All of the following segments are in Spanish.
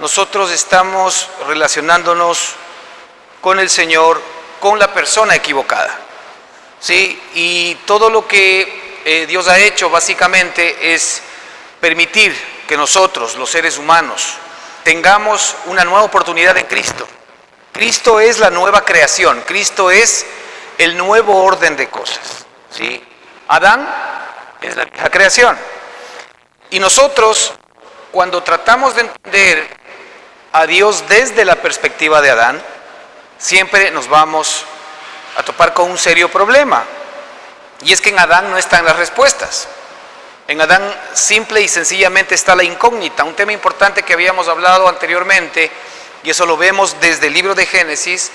Nosotros estamos relacionándonos con el Señor, con la persona equivocada, ¿sí? Y todo lo que Dios ha hecho básicamente es permitir que nosotros, los seres humanos, tengamos una nueva oportunidad en Cristo. Cristo es la nueva creación, Cristo es el nuevo orden de cosas, ¿sí? Adán es la vieja creación. Y nosotros, cuando tratamos de entender a Dios desde la perspectiva de Adán, siempre nos vamos a topar con un serio problema. Y es que en Adán no están las respuestas. En Adán simple y sencillamente está la incógnita. Un tema importante que habíamos hablado anteriormente, y eso lo vemos desde el libro de Génesis,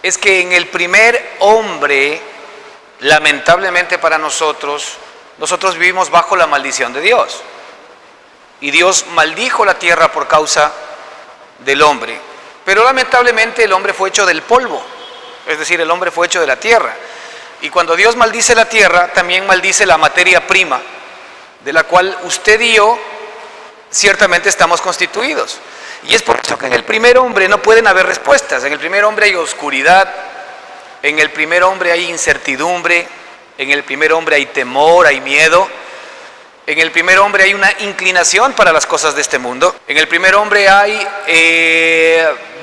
es que en el primer hombre, lamentablemente para nosotros vivimos bajo la maldición de Dios. Y Dios maldijo la tierra por causa del hombre. Pero lamentablemente el hombre fue hecho del polvo, es decir, el hombre fue hecho de la tierra. Y cuando Dios maldice la tierra, también maldice la materia prima, de la cual usted y yo ciertamente estamos constituidos. Y es por eso que en el primer hombre no pueden haber respuestas. En el primer hombre hay oscuridad, en el primer hombre hay incertidumbre, en el primer hombre hay temor, hay miedo. En el primer hombre hay una inclinación para las cosas de este mundo. En el primer hombre hay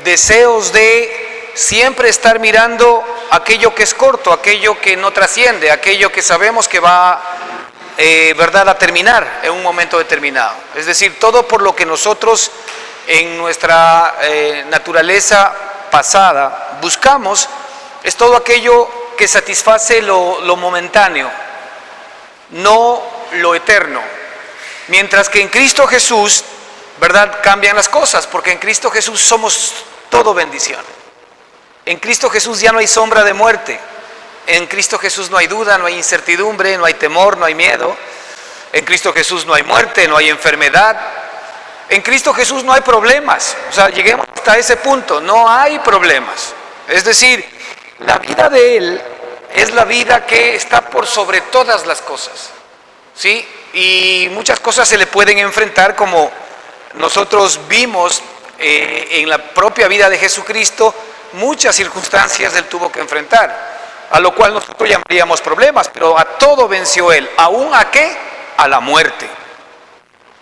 deseos de siempre estar mirando aquello que es corto, aquello que no trasciende, aquello que sabemos que va a terminar en un momento determinado. Es decir, todo por lo que nosotros en nuestra naturaleza pasada buscamos es todo aquello que satisface lo momentáneo, no lo eterno. Mientras que en Cristo Jesús, ¿verdad?, cambian las cosas, porque en Cristo Jesús somos todo bendición. En Cristo Jesús ya no hay sombra de muerte. En Cristo Jesús no hay duda, no hay incertidumbre, no hay temor, no hay miedo. En Cristo Jesús no hay muerte, no hay enfermedad. En Cristo Jesús no hay problemas. O sea, lleguemos hasta ese punto, no hay problemas. Es decir, la vida de Él es la vida que está por sobre todas las cosas, ¿sí? Y muchas cosas se le pueden enfrentar, como nosotros vimos en la propia vida de Jesucristo. Muchas circunstancias Él tuvo que enfrentar, a lo cual nosotros llamaríamos problemas, pero a todo venció Él. ¿Aún a qué? A la muerte,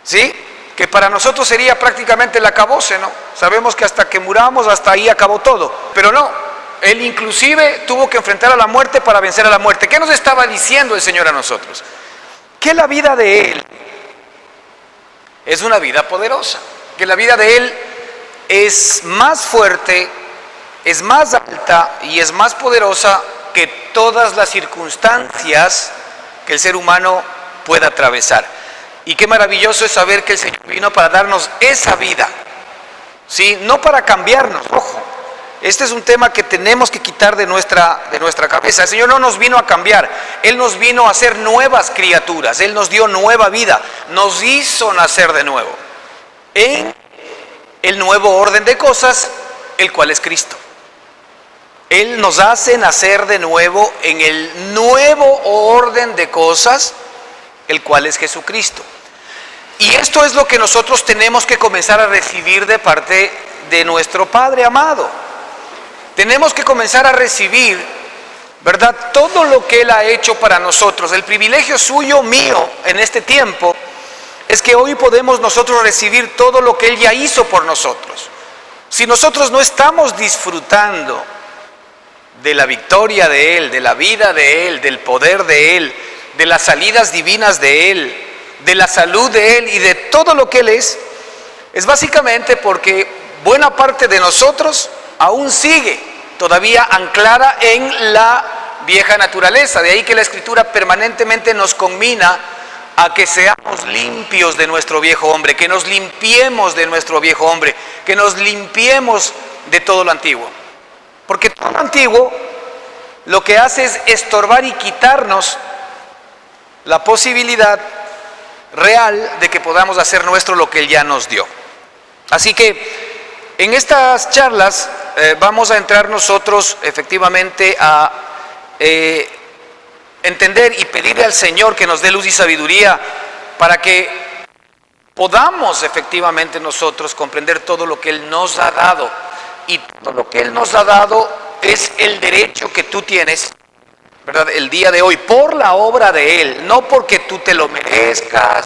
¿sí? Que para nosotros sería prácticamente el acabose, ¿no? Sabemos que hasta que muramos, hasta ahí acabó todo, pero no. Él inclusive tuvo que enfrentar a la muerte para vencer a la muerte. ¿Qué nos estaba diciendo el Señor a nosotros? Que la vida de Él es una vida poderosa, que la vida de Él es más fuerte, es más alta y es más poderosa que todas las circunstancias que el ser humano pueda atravesar. Y qué maravilloso es saber que el Señor vino para darnos esa vida, ¿sí? No para cambiarnos, ojo. Este es un tema que tenemos que quitar de nuestra cabeza. El Señor no nos vino a cambiar, Él nos vino a hacer nuevas criaturas, Él nos dio nueva vida, nos hizo nacer de nuevo en el nuevo orden de cosas, el cual es Cristo. Él nos hace nacer de nuevo en el nuevo orden de cosas, el cual es Jesucristo. Y esto es lo que nosotros tenemos que comenzar a recibir de parte de nuestro Padre amado. Tenemos que comenzar a recibir, ¿verdad?, todo lo que Él ha hecho para nosotros. El privilegio suyo, mío, en este tiempo, es que hoy podemos nosotros recibir todo lo que Él ya hizo por nosotros. Si nosotros no estamos disfrutando de la victoria de Él, de la vida de Él, del poder de Él, de las salidas divinas de Él, de la salud de Él y de todo lo que Él es básicamente porque buena parte de nosotros aún sigue todavía anclada en la vieja naturaleza. De ahí que la Escritura permanentemente nos conmina a que seamos limpios de nuestro viejo hombre, que nos limpiemos de nuestro viejo hombre, que nos limpiemos de todo lo antiguo. Porque todo lo antiguo lo que hace es estorbar y quitarnos la posibilidad real de que podamos hacer nuestro lo que Él ya nos dio. Así que en estas charlas vamos a entrar nosotros efectivamente a entender y pedirle al Señor que nos dé luz y sabiduría para que podamos efectivamente nosotros comprender todo lo que Él nos ha dado. Y todo lo que Él nos ha dado es el derecho que tú tienes, ¿verdad?, el día de hoy, por la obra de Él, no porque tú te lo merezcas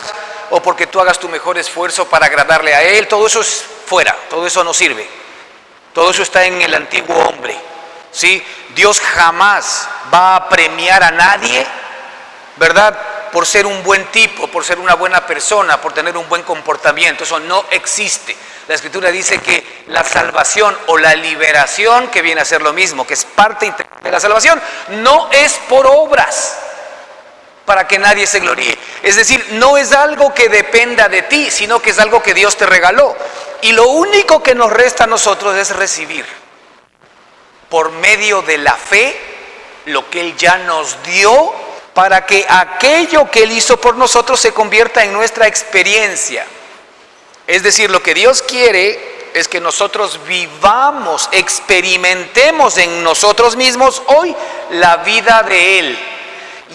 o porque tú hagas tu mejor esfuerzo para agradarle a Él. Todo eso es fuera, todo eso no sirve. Todo eso está en el antiguo hombre, ¿sí? Dios jamás va a premiar a nadie, ¿verdad?, por ser un buen tipo, por ser una buena persona, por tener un buen comportamiento. Eso no existe. La Escritura dice que la salvación o la liberación, que viene a ser lo mismo, que es parte integral de la salvación, no es por obras, para que nadie se gloríe. Es decir, no es algo que dependa de ti, sino que es algo que Dios te regaló. Y lo único que nos resta a nosotros es recibir, por medio de la fe, lo que Él ya nos dio, para que aquello que Él hizo por nosotros se convierta en nuestra experiencia. Es decir, lo que Dios quiere es que nosotros vivamos, experimentemos en nosotros mismos hoy la vida de Él.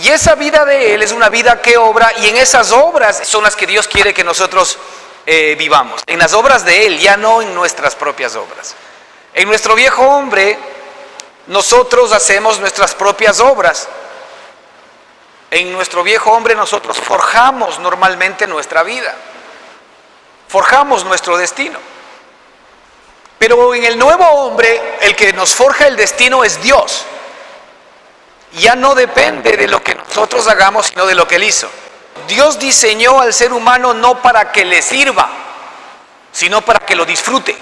Y esa vida de Él es una vida que obra, y en esas obras son las que Dios quiere que nosotros vivamos. En las obras de Él, ya no en nuestras propias obras. En nuestro viejo hombre, nosotros hacemos nuestras propias obras. En nuestro viejo hombre nosotros forjamos normalmente nuestra vida, forjamos nuestro destino. Pero en el nuevo hombre, el que nos forja el destino es Dios. Ya no depende de lo que nosotros hagamos, sino de lo que Él hizo. Dios diseñó al ser humano no para que le sirva, sino para que lo disfrute.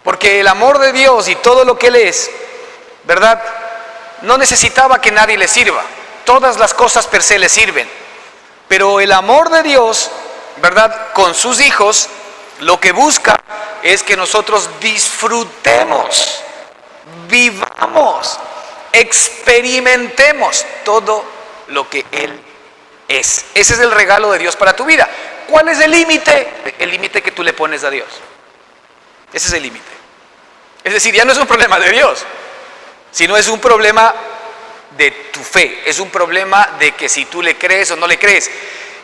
Porque el amor de Dios y todo lo que Él es, ¿verdad?, no necesitaba que nadie le sirva. Todas las cosas per se le sirven. Pero el amor de Dios, ¿verdad?, con sus hijos, lo que busca es que nosotros disfrutemos, vivamos, experimentemos todo lo que Él es. Ese es el regalo de Dios para tu vida. ¿Cuál es el límite? El límite que tú le pones a Dios. Ese es el límite. Es decir, ya no es un problema de Dios, sino es un problema de tu fe. Es un problema de que si tú le crees o no le crees.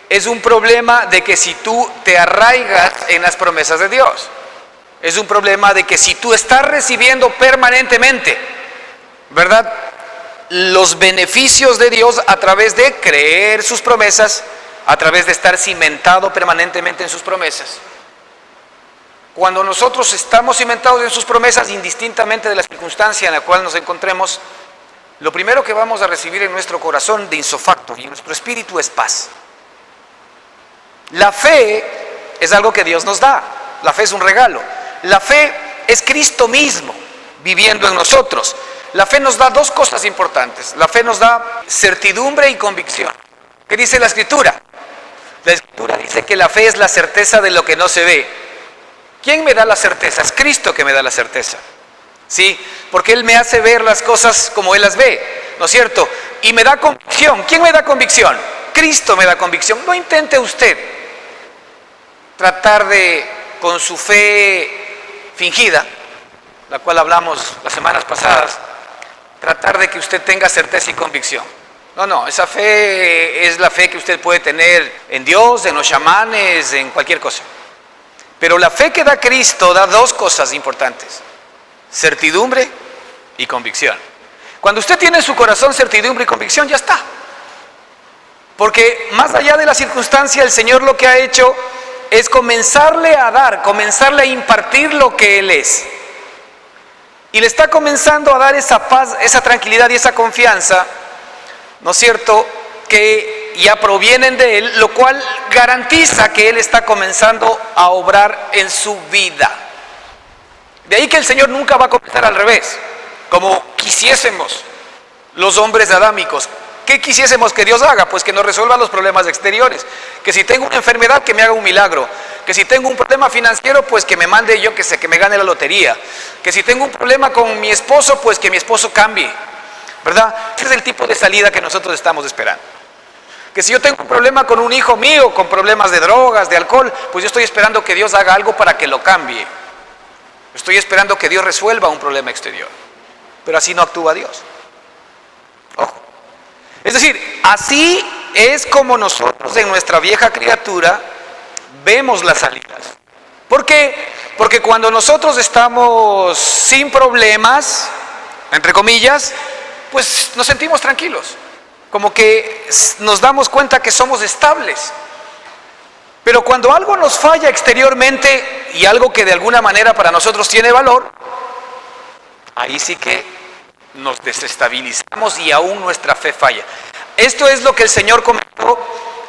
Es un problema de que si tú te arraigas en las promesas de Dios. Es un problema de que si tú estás recibiendo permanentemente, ¿verdad?, los beneficios de Dios a través de creer sus promesas, a través de estar cimentado permanentemente en sus promesas. Cuando nosotros estamos cimentados en sus promesas, indistintamente de la circunstancia en la cual nos encontremos, lo primero que vamos a recibir en nuestro corazón de insofacto y en nuestro espíritu es paz. La fe es algo que Dios nos da. La fe es un regalo. La fe es Cristo mismo viviendo en nosotros. La fe nos da dos cosas importantes. La fe nos da certidumbre y convicción. ¿Qué dice la Escritura? La Escritura dice que la fe es la certeza de lo que no se ve. ¿Quién me da la certeza? Es Cristo que me da la certeza. ¿Sí? Porque Él me hace ver las cosas como Él las ve, ¿no es cierto? Y me da convicción. ¿Quién me da convicción? Cristo me da convicción. No intente usted tratar de, con su fe fingida, la cual hablamos las semanas pasadas, tratar de que usted tenga certeza y convicción. No, esa fe es la fe que usted puede tener en Dios, en los chamanes, en cualquier cosa. Pero la fe que da Cristo da dos cosas importantes: certidumbre y convicción. Cuando usted tiene en su corazón certidumbre y convicción, ya está. Porque más allá de la circunstancia, el Señor lo que ha hecho es comenzarle a dar, comenzarle a impartir lo que Él es. Y le está comenzando a dar esa paz, esa tranquilidad y esa confianza, ¿no es cierto?, que ya provienen de Él, lo cual garantiza que Él está comenzando a obrar en su vida. De ahí que el Señor nunca va a comenzar al revés, como quisiésemos los hombres adámicos. ¿Qué quisiésemos que Dios haga? Pues que nos resuelva los problemas exteriores. Que si tengo una enfermedad, que me haga un milagro. Que si tengo un problema financiero, pues que me mande, yo que sé, que me gane la lotería. Que si tengo un problema con mi esposo, pues que mi esposo cambie, ¿verdad? Ese es el tipo de salida que nosotros estamos esperando. Que si yo tengo un problema con un hijo mío, con problemas de drogas, de alcohol, pues yo estoy esperando que Dios haga algo para que lo cambie. Estoy esperando que Dios resuelva un problema exterior. Pero así no actúa Dios. Es decir, así es como nosotros en nuestra vieja criatura vemos las salidas. ¿Por qué? Porque cuando nosotros estamos sin problemas, entre comillas, pues nos sentimos tranquilos, como que nos damos cuenta que somos estables. Pero cuando algo nos falla exteriormente y algo que de alguna manera para nosotros tiene valor, ahí sí que nos desestabilizamos y aún nuestra fe falla. Esto es lo que el Señor comentó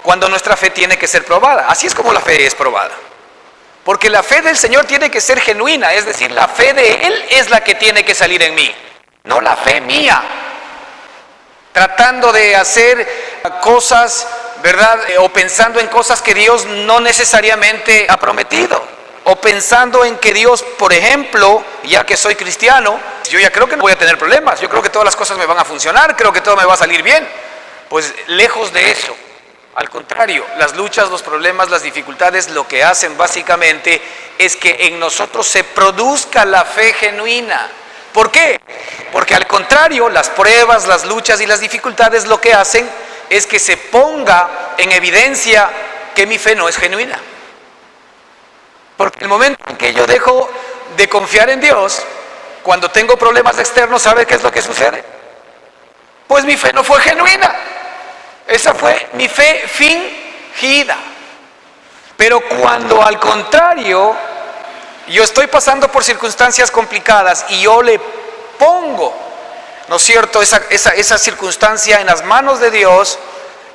cuando nuestra fe tiene que ser probada. Así es como la fe es probada. Porque la fe del Señor tiene que ser genuina, es decir, la fe de Él es la que tiene que salir en mí, no la fe mía. Tratando de hacer cosas, ¿verdad? O pensando en cosas que Dios no necesariamente ha prometido. O pensando en que Dios, por ejemplo, ya que soy cristiano, yo ya creo que no voy a tener problemas, yo creo que todas las cosas me van a funcionar, creo que todo me va a salir bien. Pues lejos de eso. Al contrario, las luchas, los problemas, las dificultades, lo que hacen básicamente es que en nosotros se produzca la fe genuina. ¿Por qué? Porque al contrario, las pruebas, las luchas y las dificultades lo que hacen es que se ponga en evidencia que mi fe no es genuina. Porque el momento en que yo dejo de confiar en Dios, cuando tengo problemas externos, ¿sabe qué es lo que sucede? Pues mi fe no fue genuina. Esa fue mi fe fingida. Pero cuando al contrario, yo estoy pasando por circunstancias complicadas y yo le pongo, ¿no es cierto?, esa circunstancia en las manos de Dios,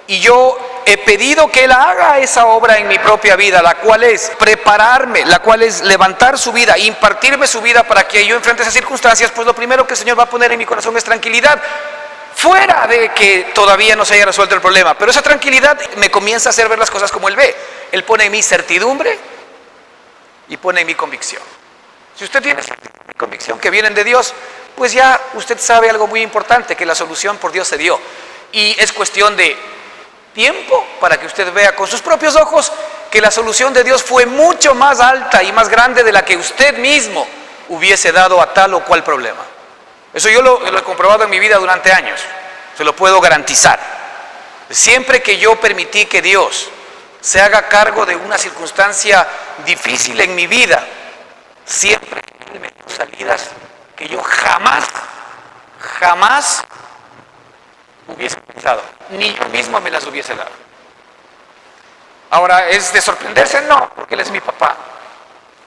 y yo he pedido que Él haga esa obra en mi propia vida, la cual es prepararme, la cual es levantar su vida, impartirme su vida para que yo enfrente esas circunstancias, pues lo primero que el Señor va a poner en mi corazón es tranquilidad. Fuera de que todavía no se haya resuelto el problema, pero esa tranquilidad me comienza a hacer ver las cosas como Él ve. Él pone en mí certidumbre y pone en mí convicción. Si usted tiene convicción que vienen de Dios, pues ya usted sabe algo muy importante, que la solución por Dios se dio. Y es cuestión de tiempo para que usted vea con sus propios ojos que la solución de Dios fue mucho más alta y más grande de la que usted mismo hubiese dado a tal o cual problema. Eso yo lo he comprobado en mi vida durante años, se lo puedo garantizar. Siempre que yo permití que Dios se haga cargo de una circunstancia difícil en mi vida, siempre Él me dio salidas que yo jamás hubiese pensado, ni yo mismo me las hubiese dado. Ahora, ¿es de sorprenderse? No, porque Él es mi papá.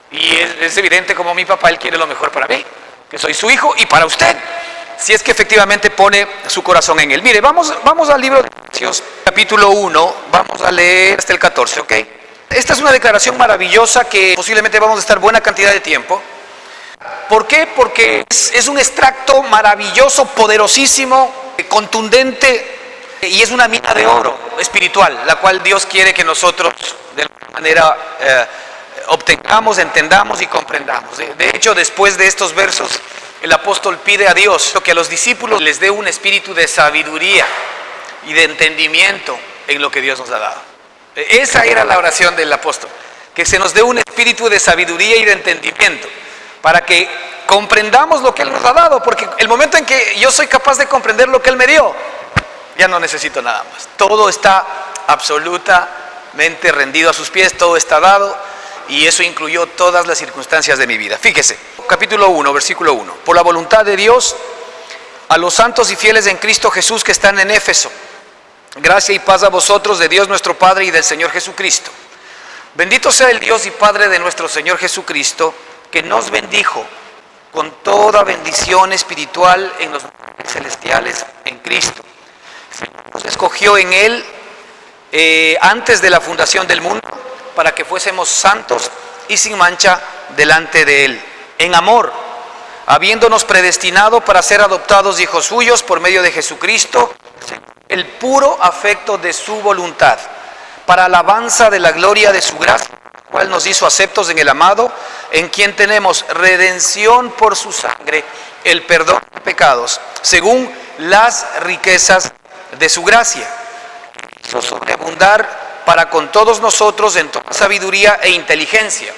Y es evidente como mi papá, Él quiere lo mejor para mí, que soy su hijo, y para usted, si es que efectivamente pone su corazón en Él. Mire, vamos al libro de Efesios, capítulo 1, vamos a leer hasta el 14, ¿ok? Esta es una declaración maravillosa que posiblemente vamos a estar buena cantidad de tiempo. ¿Por qué? Porque es un extracto maravilloso, poderosísimo, contundente, y es una mina de oro espiritual, la cual Dios quiere que nosotros de alguna manera obtengamos, entendamos y comprendamos. De hecho, después de estos versos, el apóstol pide a Dios que a los discípulos les dé un espíritu de sabiduría y de entendimiento en lo que Dios nos ha dado. Esa era la oración del apóstol, que se nos dé un espíritu de sabiduría y de entendimiento, para que comprendamos lo que Él nos ha dado, porque el momento en que yo soy capaz de comprender lo que Él me dio, ya no necesito nada más. Todo está absolutamente rendido a sus pies, todo está dado, y eso incluyó todas las circunstancias de mi vida. Fíjese, capítulo 1, versículo 1. Por la voluntad de Dios, a los santos y fieles en Cristo Jesús que están en Éfeso, gracia y paz a vosotros de Dios nuestro Padre y del Señor Jesucristo. Bendito sea el Dios y Padre de nuestro Señor Jesucristo, que nos bendijo con toda bendición espiritual en los lugares celestiales en Cristo. Nos escogió en Él antes de la fundación del mundo, para que fuésemos santos y sin mancha delante de Él, en amor, habiéndonos predestinado para ser adoptados hijos suyos por medio de Jesucristo, el puro afecto de su voluntad, para alabanza de la gloria de su gracia, cual nos hizo aceptos en el amado, en quien tenemos redención por su sangre, el perdón de pecados, según las riquezas de su gracia, hizo sobreabundar para con todos nosotros en toda sabiduría e inteligencia,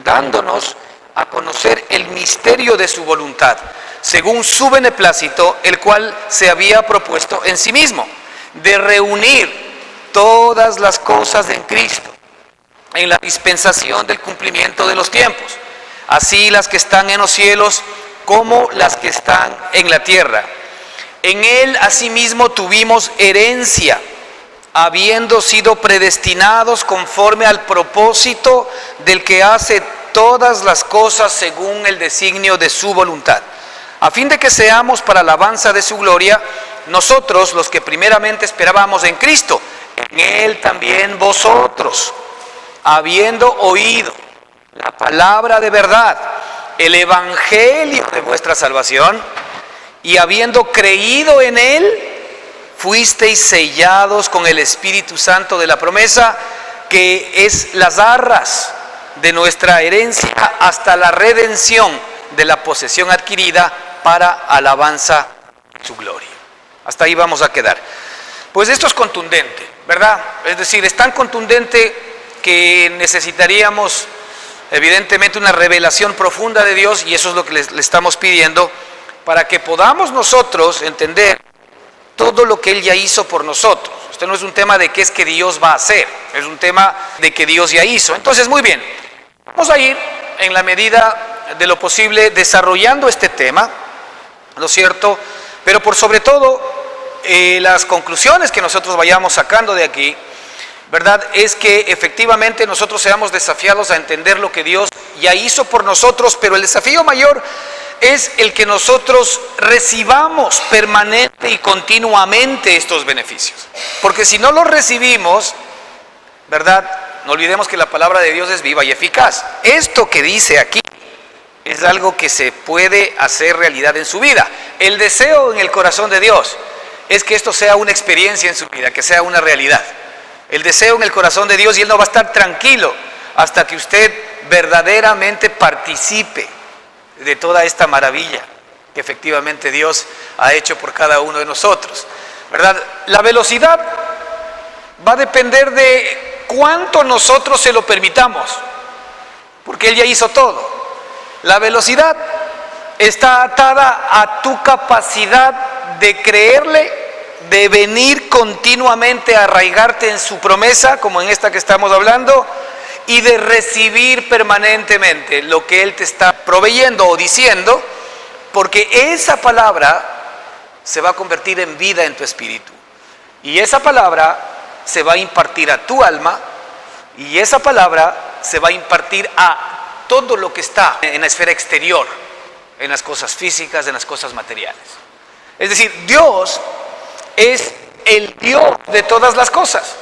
dándonos a conocer el misterio de su voluntad, según su beneplácito, el cual se había propuesto en sí mismo, de reunir todas las cosas en Cristo, en la dispensación del cumplimiento de los tiempos, así las que están en los cielos como las que están en la tierra. En él asimismo tuvimos herencia, habiendo sido predestinados conforme al propósito del que hace todas las cosas según el designio de su voluntad, a fin de que seamos para alabanza de su gloria, nosotros los que primeramente esperábamos en Cristo, en él también vosotros, habiendo oído la palabra de verdad, el evangelio de vuestra salvación, y habiendo creído en él, fuisteis sellados con el Espíritu Santo de la promesa, que es las arras de nuestra herencia hasta la redención de la posesión adquirida para alabanza de su gloria. Hasta ahí vamos a quedar. Pues esto es contundente, ¿verdad? Es decir, es tan contundente que necesitaríamos evidentemente una revelación profunda de Dios, y eso es lo que le estamos pidiendo, para que podamos nosotros entender todo lo que Él ya hizo por nosotros. Esto no es un tema de qué es que Dios va a hacer, es un tema de que Dios ya hizo. Entonces, muy bien, vamos a ir en la medida de lo posible desarrollando este tema, ¿no es cierto? Pero por sobre todo, las conclusiones que nosotros vayamos sacando de aquí, ¿verdad? Es que efectivamente nosotros seamos desafiados a entender lo que Dios ya hizo por nosotros, pero el desafío mayor es el que nosotros recibamos permanente y continuamente estos beneficios. Porque si no los recibimos, ¿verdad? No olvidemos que la palabra de Dios es viva y eficaz. Esto que dice aquí es algo que se puede hacer realidad en su vida. El deseo en el corazón de Dios es que esto sea una experiencia en su vida, que sea una realidad. El deseo en el corazón de Dios, y Él no va a estar tranquilo hasta que usted verdaderamente participe de toda esta maravilla que efectivamente Dios ha hecho por cada uno de nosotros, ¿verdad? La velocidad va a depender de cuánto nosotros se lo permitamos, porque Él ya hizo todo. La velocidad está atada a tu capacidad de creerle, de venir continuamente a arraigarte en su promesa, como en esta que estamos hablando, y de recibir permanentemente lo que Él te está proveyendo o diciendo, porque esa palabra se va a convertir en vida en tu espíritu, y esa palabra se va a impartir a tu alma, y esa palabra se va a impartir a todo lo que está en la esfera exterior, en las cosas físicas, en las cosas materiales. Es decir, Dios es el Dios de todas las cosas.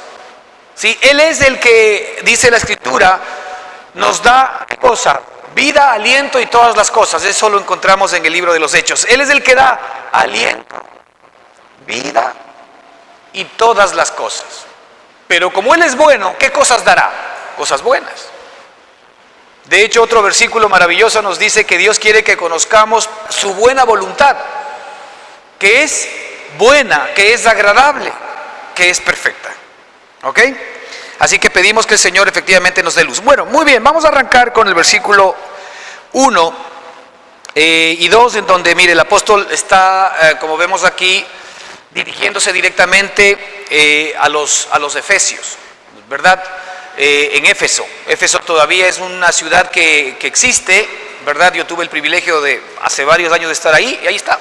¿Sí? Él es el que, dice la Escritura, nos da cosa, vida, aliento y todas las cosas. Eso lo encontramos en el libro de los Hechos. Él es el que da aliento, vida y todas las cosas. Pero como Él es bueno, ¿qué cosas dará? Cosas buenas. De hecho, otro versículo maravilloso nos dice que Dios quiere que conozcamos su buena voluntad, que es buena, que es agradable, que es perfecta. ¿Ok? Así que pedimos que el Señor efectivamente nos dé luz. Bueno, muy bien, vamos a arrancar con el versículo 1 y 2, en donde, mire, el apóstol está, como vemos aquí, dirigiéndose directamente a los efesios, ¿verdad? En Éfeso. Éfeso todavía es una ciudad que existe, ¿verdad? Yo tuve el privilegio de hace varios años de estar ahí, y ahí está,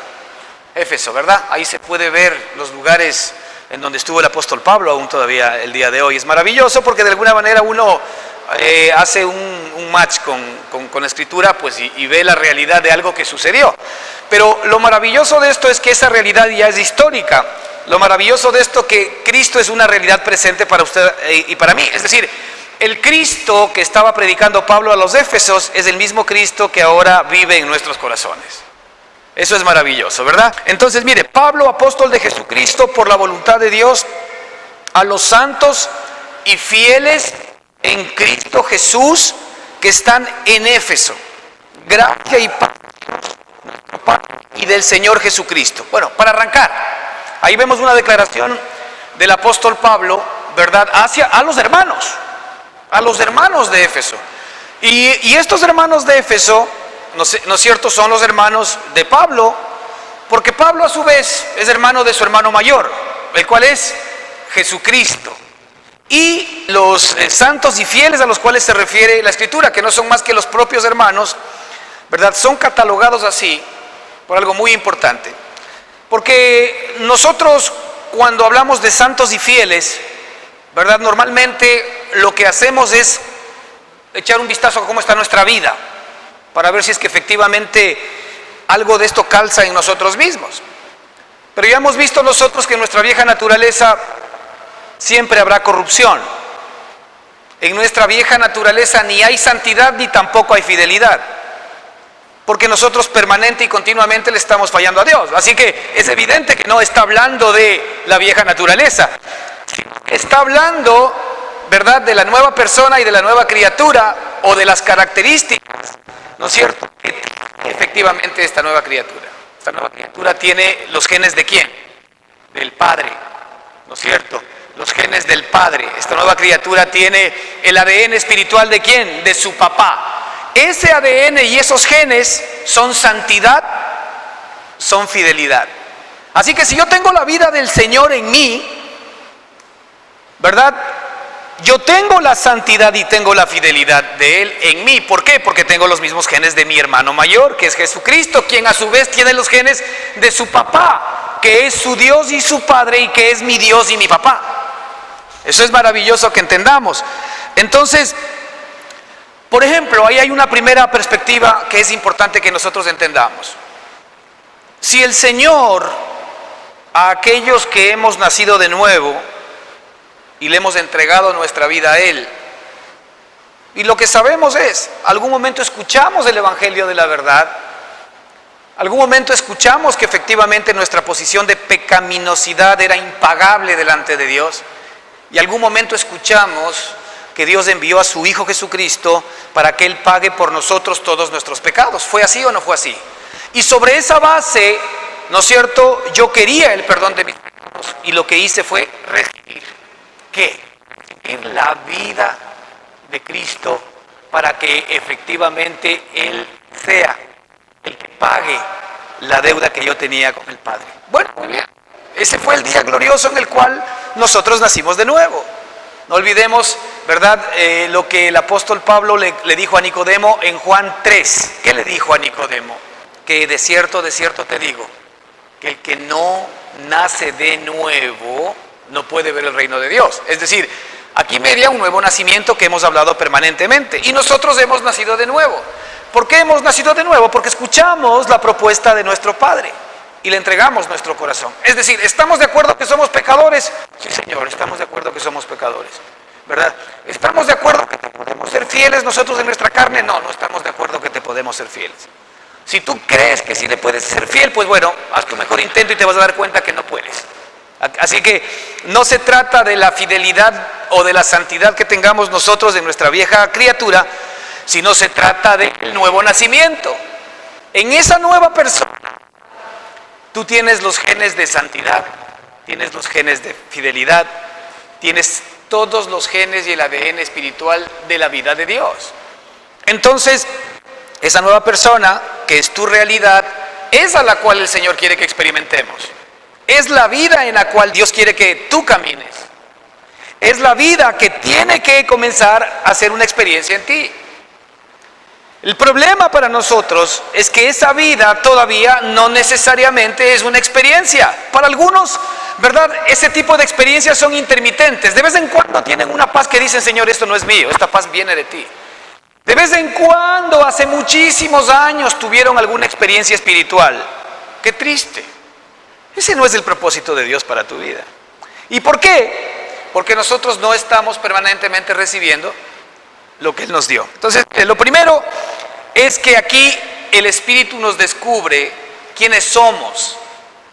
Éfeso, ¿verdad? Ahí se puede ver los lugares en donde estuvo el apóstol Pablo, aún todavía el día de hoy. Es maravilloso porque de alguna manera uno hace un match con la Escritura, pues, y ve la realidad de algo que sucedió. Pero lo maravilloso de esto es que esa realidad ya es histórica. Lo maravilloso de esto que Cristo es una realidad presente para usted y para mí. Es decir, el Cristo que estaba predicando Pablo a los Éfesos es el mismo Cristo que ahora vive en nuestros corazones. Eso es maravilloso, ¿verdad? Entonces, mire, Pablo, apóstol de Jesucristo, por la voluntad de Dios, a los santos y fieles en Cristo Jesús que están en Éfeso. Gracia y paz y del Señor Jesucristo. Bueno, para arrancar, ahí vemos una declaración del apóstol Pablo, ¿verdad? A los hermanos de Éfeso. Y estos hermanos de Éfeso, ¿no es cierto?, son los hermanos de Pablo, porque Pablo a su vez es hermano de su hermano mayor, el cual es Jesucristo. y los santos y fieles a los cuales se refiere la Escritura, que no son más que los propios hermanos, ¿verdad? Son catalogados así por algo muy importante. Porque nosotros cuando hablamos de santos y fieles, ¿verdad? Normalmente lo que hacemos es echar un vistazo a cómo está nuestra vida, para ver si es que efectivamente algo de esto calza en nosotros mismos. Pero ya hemos visto nosotros que en nuestra vieja naturaleza siempre habrá corrupción. En nuestra vieja naturaleza ni hay santidad ni tampoco hay fidelidad, porque nosotros permanente y continuamente le estamos fallando a Dios. Así que es evidente que no está hablando de la vieja naturaleza, está hablando, ¿verdad?, de la nueva persona y de la nueva criatura, o de las características, ¿no es cierto?, que tiene efectivamente esta nueva criatura. Esta nueva criatura tiene los genes de ¿quién? Del Padre, ¿no es cierto? Los genes del Padre. Esta nueva criatura tiene el ADN espiritual ¿de quién? De su papá. Ese ADN y esos genes son santidad, son fidelidad. Así que si yo tengo la vida del Señor en mí, ¿verdad?, yo tengo la santidad y tengo la fidelidad de Él en mí. ¿Por qué? Porque tengo los mismos genes de mi hermano mayor, que es Jesucristo, quien a su vez tiene los genes de su papá, que es su Dios y su Padre, y que es mi Dios y mi papá. Eso es maravilloso que entendamos. Entonces, por ejemplo, ahí hay una primera perspectiva que es importante que nosotros entendamos. Si el Señor, a aquellos que hemos nacido de nuevo y le hemos entregado nuestra vida a Él, y lo que sabemos es, algún momento escuchamos el Evangelio de la verdad, algún momento escuchamos que efectivamente nuestra posición de pecaminosidad era impagable delante de Dios, y algún momento escuchamos que Dios envió a su Hijo Jesucristo para que Él pague por nosotros todos nuestros pecados. ¿Fue así o no fue así? Y sobre esa base, ¿no es cierto?, yo quería el perdón de mis pecados, y lo que hice fue recibir ¿qué? En la vida de Cristo, para que efectivamente Él sea el que pague la deuda que yo tenía con el Padre. Bueno, muy bien. Ese fue el día glorioso en el cual nosotros nacimos de nuevo. No olvidemos, ¿verdad?, lo que el apóstol Pablo le dijo a Nicodemo en Juan 3. ¿Qué le dijo a Nicodemo? Que de cierto te digo, que el que no nace de nuevo no puede ver el reino de Dios. Es decir, aquí media un nuevo nacimiento que hemos hablado permanentemente. Y nosotros hemos nacido de nuevo. ¿Por qué hemos nacido de nuevo? Porque escuchamos la propuesta de nuestro Padre y le entregamos nuestro corazón. Es decir, ¿estamos de acuerdo que somos pecadores? Sí, Señor, estamos de acuerdo que somos pecadores, ¿verdad? ¿Estamos de acuerdo que te podemos ser fieles nosotros en nuestra carne? No, no estamos de acuerdo que te podemos ser fieles. Si tú crees que sí le puedes ser fiel, pues bueno, haz tu mejor intento y te vas a dar cuenta que no puedes. Así que no se trata de la fidelidad o de la santidad que tengamos nosotros en nuestra vieja criatura, sino se trata del nuevo nacimiento. En esa nueva persona, tú tienes los genes de santidad, tienes los genes de fidelidad, tienes todos los genes y el ADN espiritual de la vida de Dios. Entonces, esa nueva persona, que es tu realidad, es a la cual el Señor quiere que experimentemos. Es la vida en la cual Dios quiere que tú camines. Es la vida que tiene que comenzar a hacer una experiencia en ti. El problema para nosotros es que esa vida todavía no necesariamente es una experiencia. Para algunos, ¿verdad?, ese tipo de experiencias son intermitentes. De vez en cuando tienen una paz que dicen, Señor, esto no es mío, esta paz viene de ti. De vez en cuando, hace muchísimos años, tuvieron alguna experiencia espiritual. ¡Qué triste! Ese no es el propósito de Dios para tu vida. ¿Y por qué? Porque nosotros no estamos permanentemente recibiendo lo que Él nos dio. Entonces, lo primero es que aquí el Espíritu nos descubre quiénes somos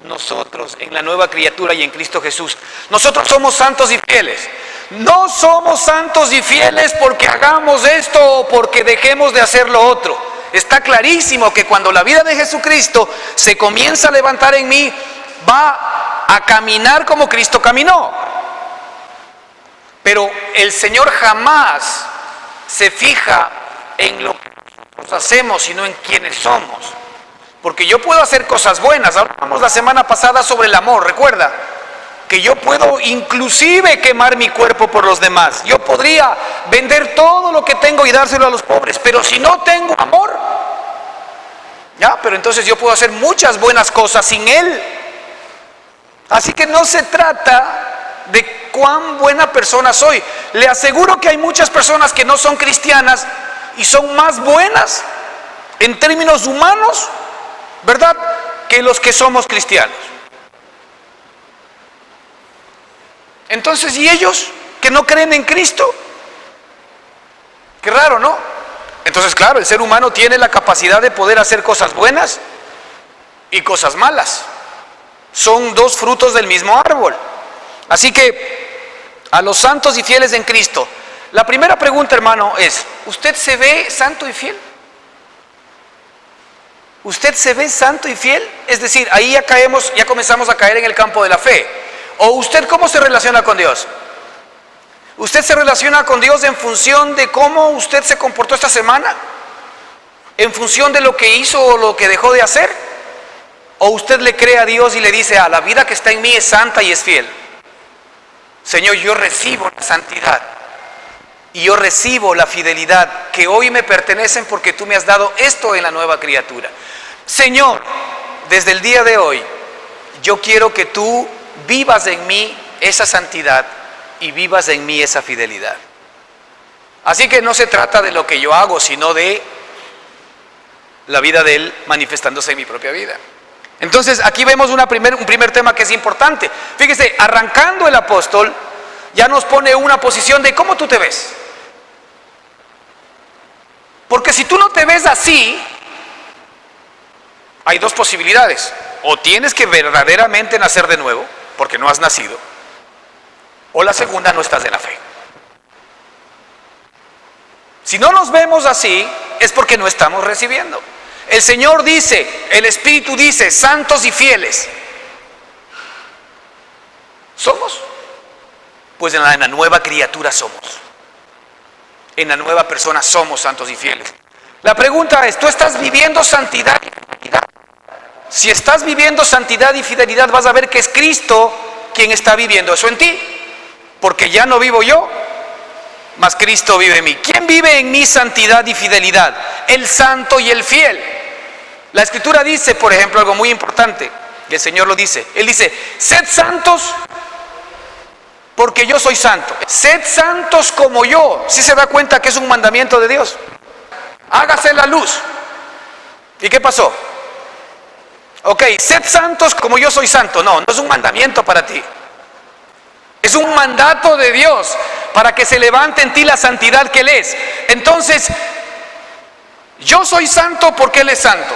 nosotros en la nueva criatura y en Cristo Jesús. Nosotros somos santos y fieles. No somos santos y fieles porque hagamos esto o porque dejemos de hacer lo otro. Está clarísimo que cuando la vida de Jesucristo se comienza a levantar en mí, va a caminar como Cristo caminó. Pero el Señor jamás se fija en lo que nosotros hacemos, sino en quienes somos. Porque yo puedo hacer cosas buenas. Hablamos la semana pasada sobre el amor, ¿recuerda? que yo puedo inclusive quemar mi cuerpo por los demás. Yo podría vender todo lo que tengo y dárselo a los pobres, pero si no tengo amor, ya, pero entonces yo puedo hacer muchas buenas cosas sin Él. Así que no se trata de cuán buena persona soy. Le aseguro que hay muchas personas que no son cristianas y son más buenas en términos humanos, ¿verdad?, que los que somos cristianos. Entonces, ¿y ellos que no creen en Cristo? Qué raro, ¿no? Entonces, claro, el ser humano tiene la capacidad de poder hacer cosas buenas y cosas malas. Son dos frutos del mismo árbol. Así que, a los santos y fieles en Cristo, la primera pregunta, hermano, es: ¿usted se ve santo y fiel? ¿Usted se ve santo y fiel? Es decir, ahí ya comenzamos a caer en el campo de la fe. ¿O usted cómo se relaciona con Dios? ¿Usted se relaciona con Dios en función de cómo usted se comportó esta semana? ¿En función de lo que hizo o lo que dejó de hacer? ¿O usted le cree a Dios y le dice: la vida que está en mí es santa y es fiel? Señor, yo recibo la santidad y yo recibo la fidelidad que hoy me pertenecen porque tú me has dado esto en la nueva criatura. Señor, desde el día de hoy, yo quiero que tú vivas en mí esa santidad y vivas en mí esa fidelidad. Así que no se trata de lo que yo hago, sino de la vida de Él manifestándose en mi propia vida. Entonces aquí vemos un primer tema que es importante. Fíjese, arrancando el apóstol ya nos pone una posición de cómo tú te ves. Porque si tú no te ves así, hay dos posibilidades: o tienes que verdaderamente nacer de nuevo, porque no has nacido, o la segunda, no estás en la fe. Si no nos vemos así, es porque no estamos recibiendo. El Señor dice, el Espíritu dice: santos y fieles. ¿Somos? Pues en la nueva criatura somos. En la nueva persona somos santos y fieles. La pregunta es: ¿tú estás viviendo santidad y fidelidad? Si estás viviendo santidad y fidelidad, vas a ver que es Cristo quien está viviendo eso en ti. Porque ya no vivo yo, mas Cristo vive en mí. ¿Quién vive en mí santidad y fidelidad? El santo y el fiel. La Escritura dice, por ejemplo, algo muy importante, y el Señor lo dice. Él dice: sed santos porque yo soy santo. Sed santos como yo. ¿Sí se da cuenta que es un mandamiento de Dios? Hágase la luz. ¿Y qué pasó? Ok, sed santos como yo soy santo. No es un mandamiento para ti. Es un mandato de Dios para que se levante en ti la santidad que Él es. Entonces, yo soy santo porque Él es santo.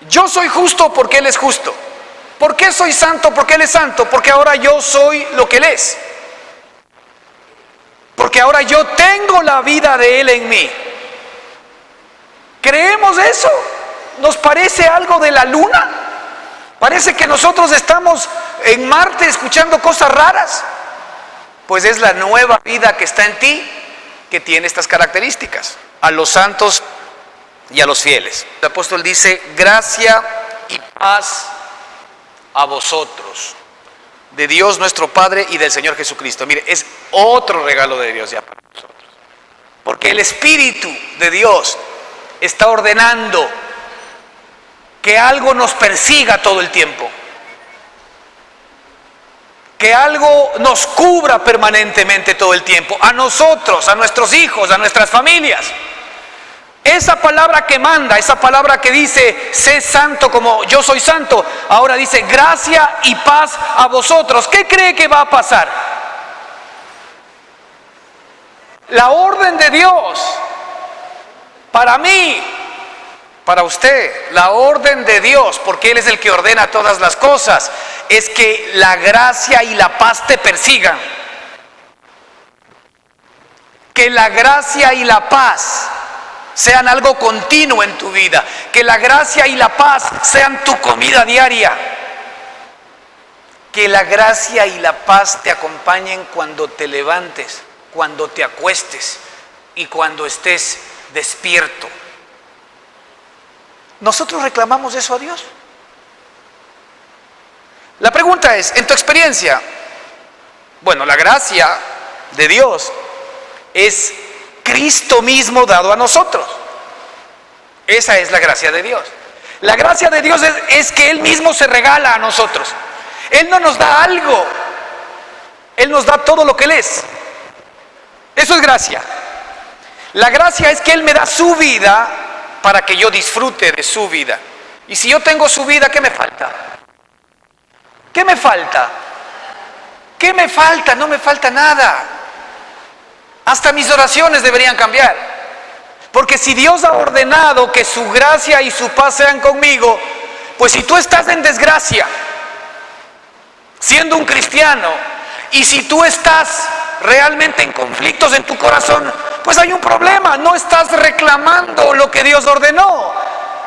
Yo soy justo porque Él es justo. ¿Por qué soy santo? Porque Él es santo. Porque ahora yo soy lo que Él es. Porque ahora yo tengo la vida de Él en mí. ¿Creemos eso? ¿Nos parece algo de la luna? Parece que nosotros estamos en Marte escuchando cosas raras. Pues es la nueva vida que está en ti que tiene estas características. A los santos y a los fieles. El apóstol dice: gracia y paz a vosotros, de Dios nuestro Padre y del Señor Jesucristo. Mire, es otro regalo de Dios ya para nosotros. Porque el Espíritu de Dios está ordenando que algo nos persiga todo el tiempo. Que algo nos cubra permanentemente todo el tiempo. A nosotros, a nuestros hijos, a nuestras familias. Esa palabra que manda, esa palabra que dice: sé santo como yo soy santo, ahora dice: gracia y paz a vosotros. ¿Qué cree que va a pasar? La orden de Dios para mí, para usted, la orden de Dios, porque Él es el que ordena todas las cosas, es que la gracia y la paz te persigan. Que la gracia y la paz sean algo continuo en tu vida. Que la gracia y la paz sean tu comida diaria. Que la gracia y la paz te acompañen cuando te levantes, cuando te acuestes y cuando estés despierto. ¿Nosotros reclamamos eso a Dios? La pregunta es, en tu experiencia, bueno, la gracia de Dios es Cristo mismo dado a nosotros. Esa es la gracia de Dios. La gracia de Dios es que Él mismo se regala a nosotros. Él no nos da algo, Él nos da todo lo que Él es. Eso es gracia. La gracia es que Él me da su vida para que yo disfrute de su vida. Y si yo tengo su vida, ¿qué me falta? ¿Qué me falta? ¿Qué me falta? No me falta nada. Hasta mis oraciones deberían cambiar. Porque si Dios ha ordenado que su gracia y su paz sean conmigo, pues si tú estás en desgracia, siendo un cristiano, y si tú estás realmente en conflictos en tu corazón, pues hay un problema, no estás reclamando lo que Dios ordenó.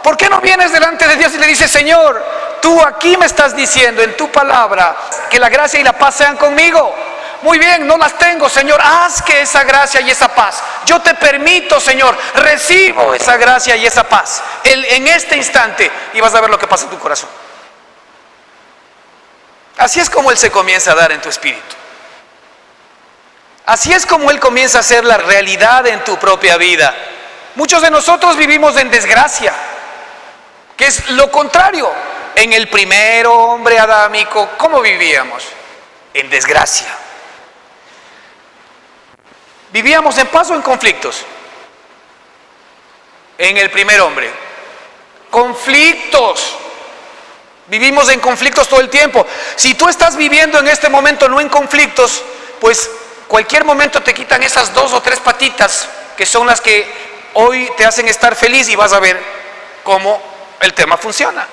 ¿Por qué no vienes delante de Dios y le dices, Señor, tú aquí me estás diciendo en tu palabra que la gracia y la paz sean conmigo? Muy bien, no las tengo, Señor, haz que esa gracia y esa paz, yo te permito, Señor, recibo esa gracia y esa paz en este instante, y vas a ver lo que pasa en tu corazón. Así es como Él se comienza a dar en tu espíritu. Así es como Él comienza a ser la realidad en tu propia vida. Muchos de nosotros vivimos en desgracia, que es lo contrario. En el primer hombre adámico, ¿cómo vivíamos? En desgracia. ¿Vivíamos en paz o en conflictos? En el primer hombre. Conflictos. Vivimos en conflictos todo el tiempo. Si tú estás viviendo en este momento no en conflictos, pues cualquier momento te quitan esas 2 o 3 patitas que son las que hoy te hacen estar feliz y vas a ver cómo el tema funciona.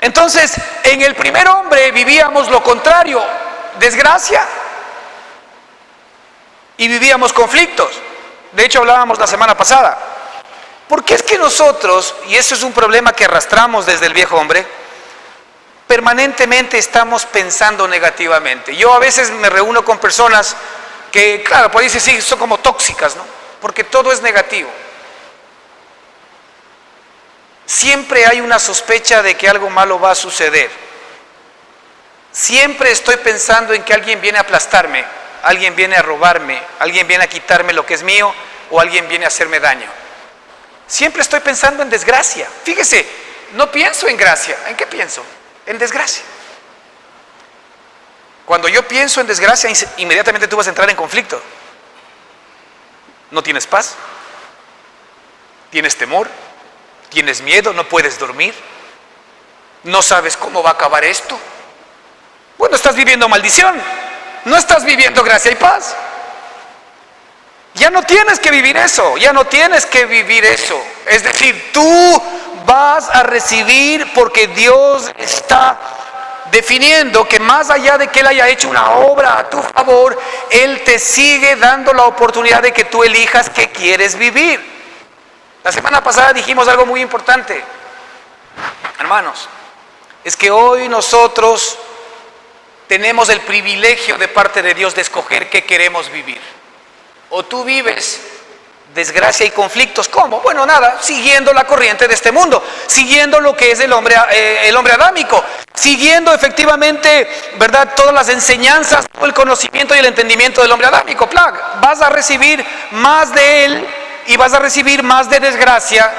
Entonces, en el primer hombre vivíamos lo contrario, desgracia, y vivíamos conflictos. De hecho, hablábamos la semana pasada. ¿Por qué es que nosotros, y eso es un problema que arrastramos desde el viejo hombre, permanentemente estamos pensando negativamente? Yo a veces me reúno con personas que, claro, por ahí sí, son como tóxicas, ¿no? Porque todo es negativo. Siempre hay una sospecha de que algo malo va a suceder. Siempre estoy pensando en que alguien viene a aplastarme, alguien viene a robarme, alguien viene a quitarme lo que es mío, o alguien viene a hacerme daño. Siempre estoy pensando en desgracia. Fíjese, no pienso en gracia. ¿En qué pienso? En desgracia. Cuando yo pienso en desgracia, inmediatamente tú vas a entrar en conflicto. No tienes paz, tienes temor, tienes miedo, no puedes dormir, no sabes cómo va a acabar esto. Bueno, estás viviendo maldición, no estás viviendo gracia y paz. Ya no tienes que vivir eso, ya no tienes que vivir eso. Es decir, tú vas a recibir porque Dios está definiendo que más allá de que Él haya hecho una obra a tu favor, Él te sigue dando la oportunidad de que tú elijas qué quieres vivir. La semana pasada dijimos algo muy importante, hermanos, es que hoy nosotros tenemos el privilegio de parte de Dios de escoger qué queremos vivir. O tú vives desgracia y conflictos, ¿cómo? Bueno, nada, siguiendo la corriente de este mundo, siguiendo lo que es el hombre adámico, siguiendo efectivamente, ¿verdad?, todas las enseñanzas, todo el conocimiento y el entendimiento del hombre adámico. Vas a recibir más de él y vas a recibir más de desgracia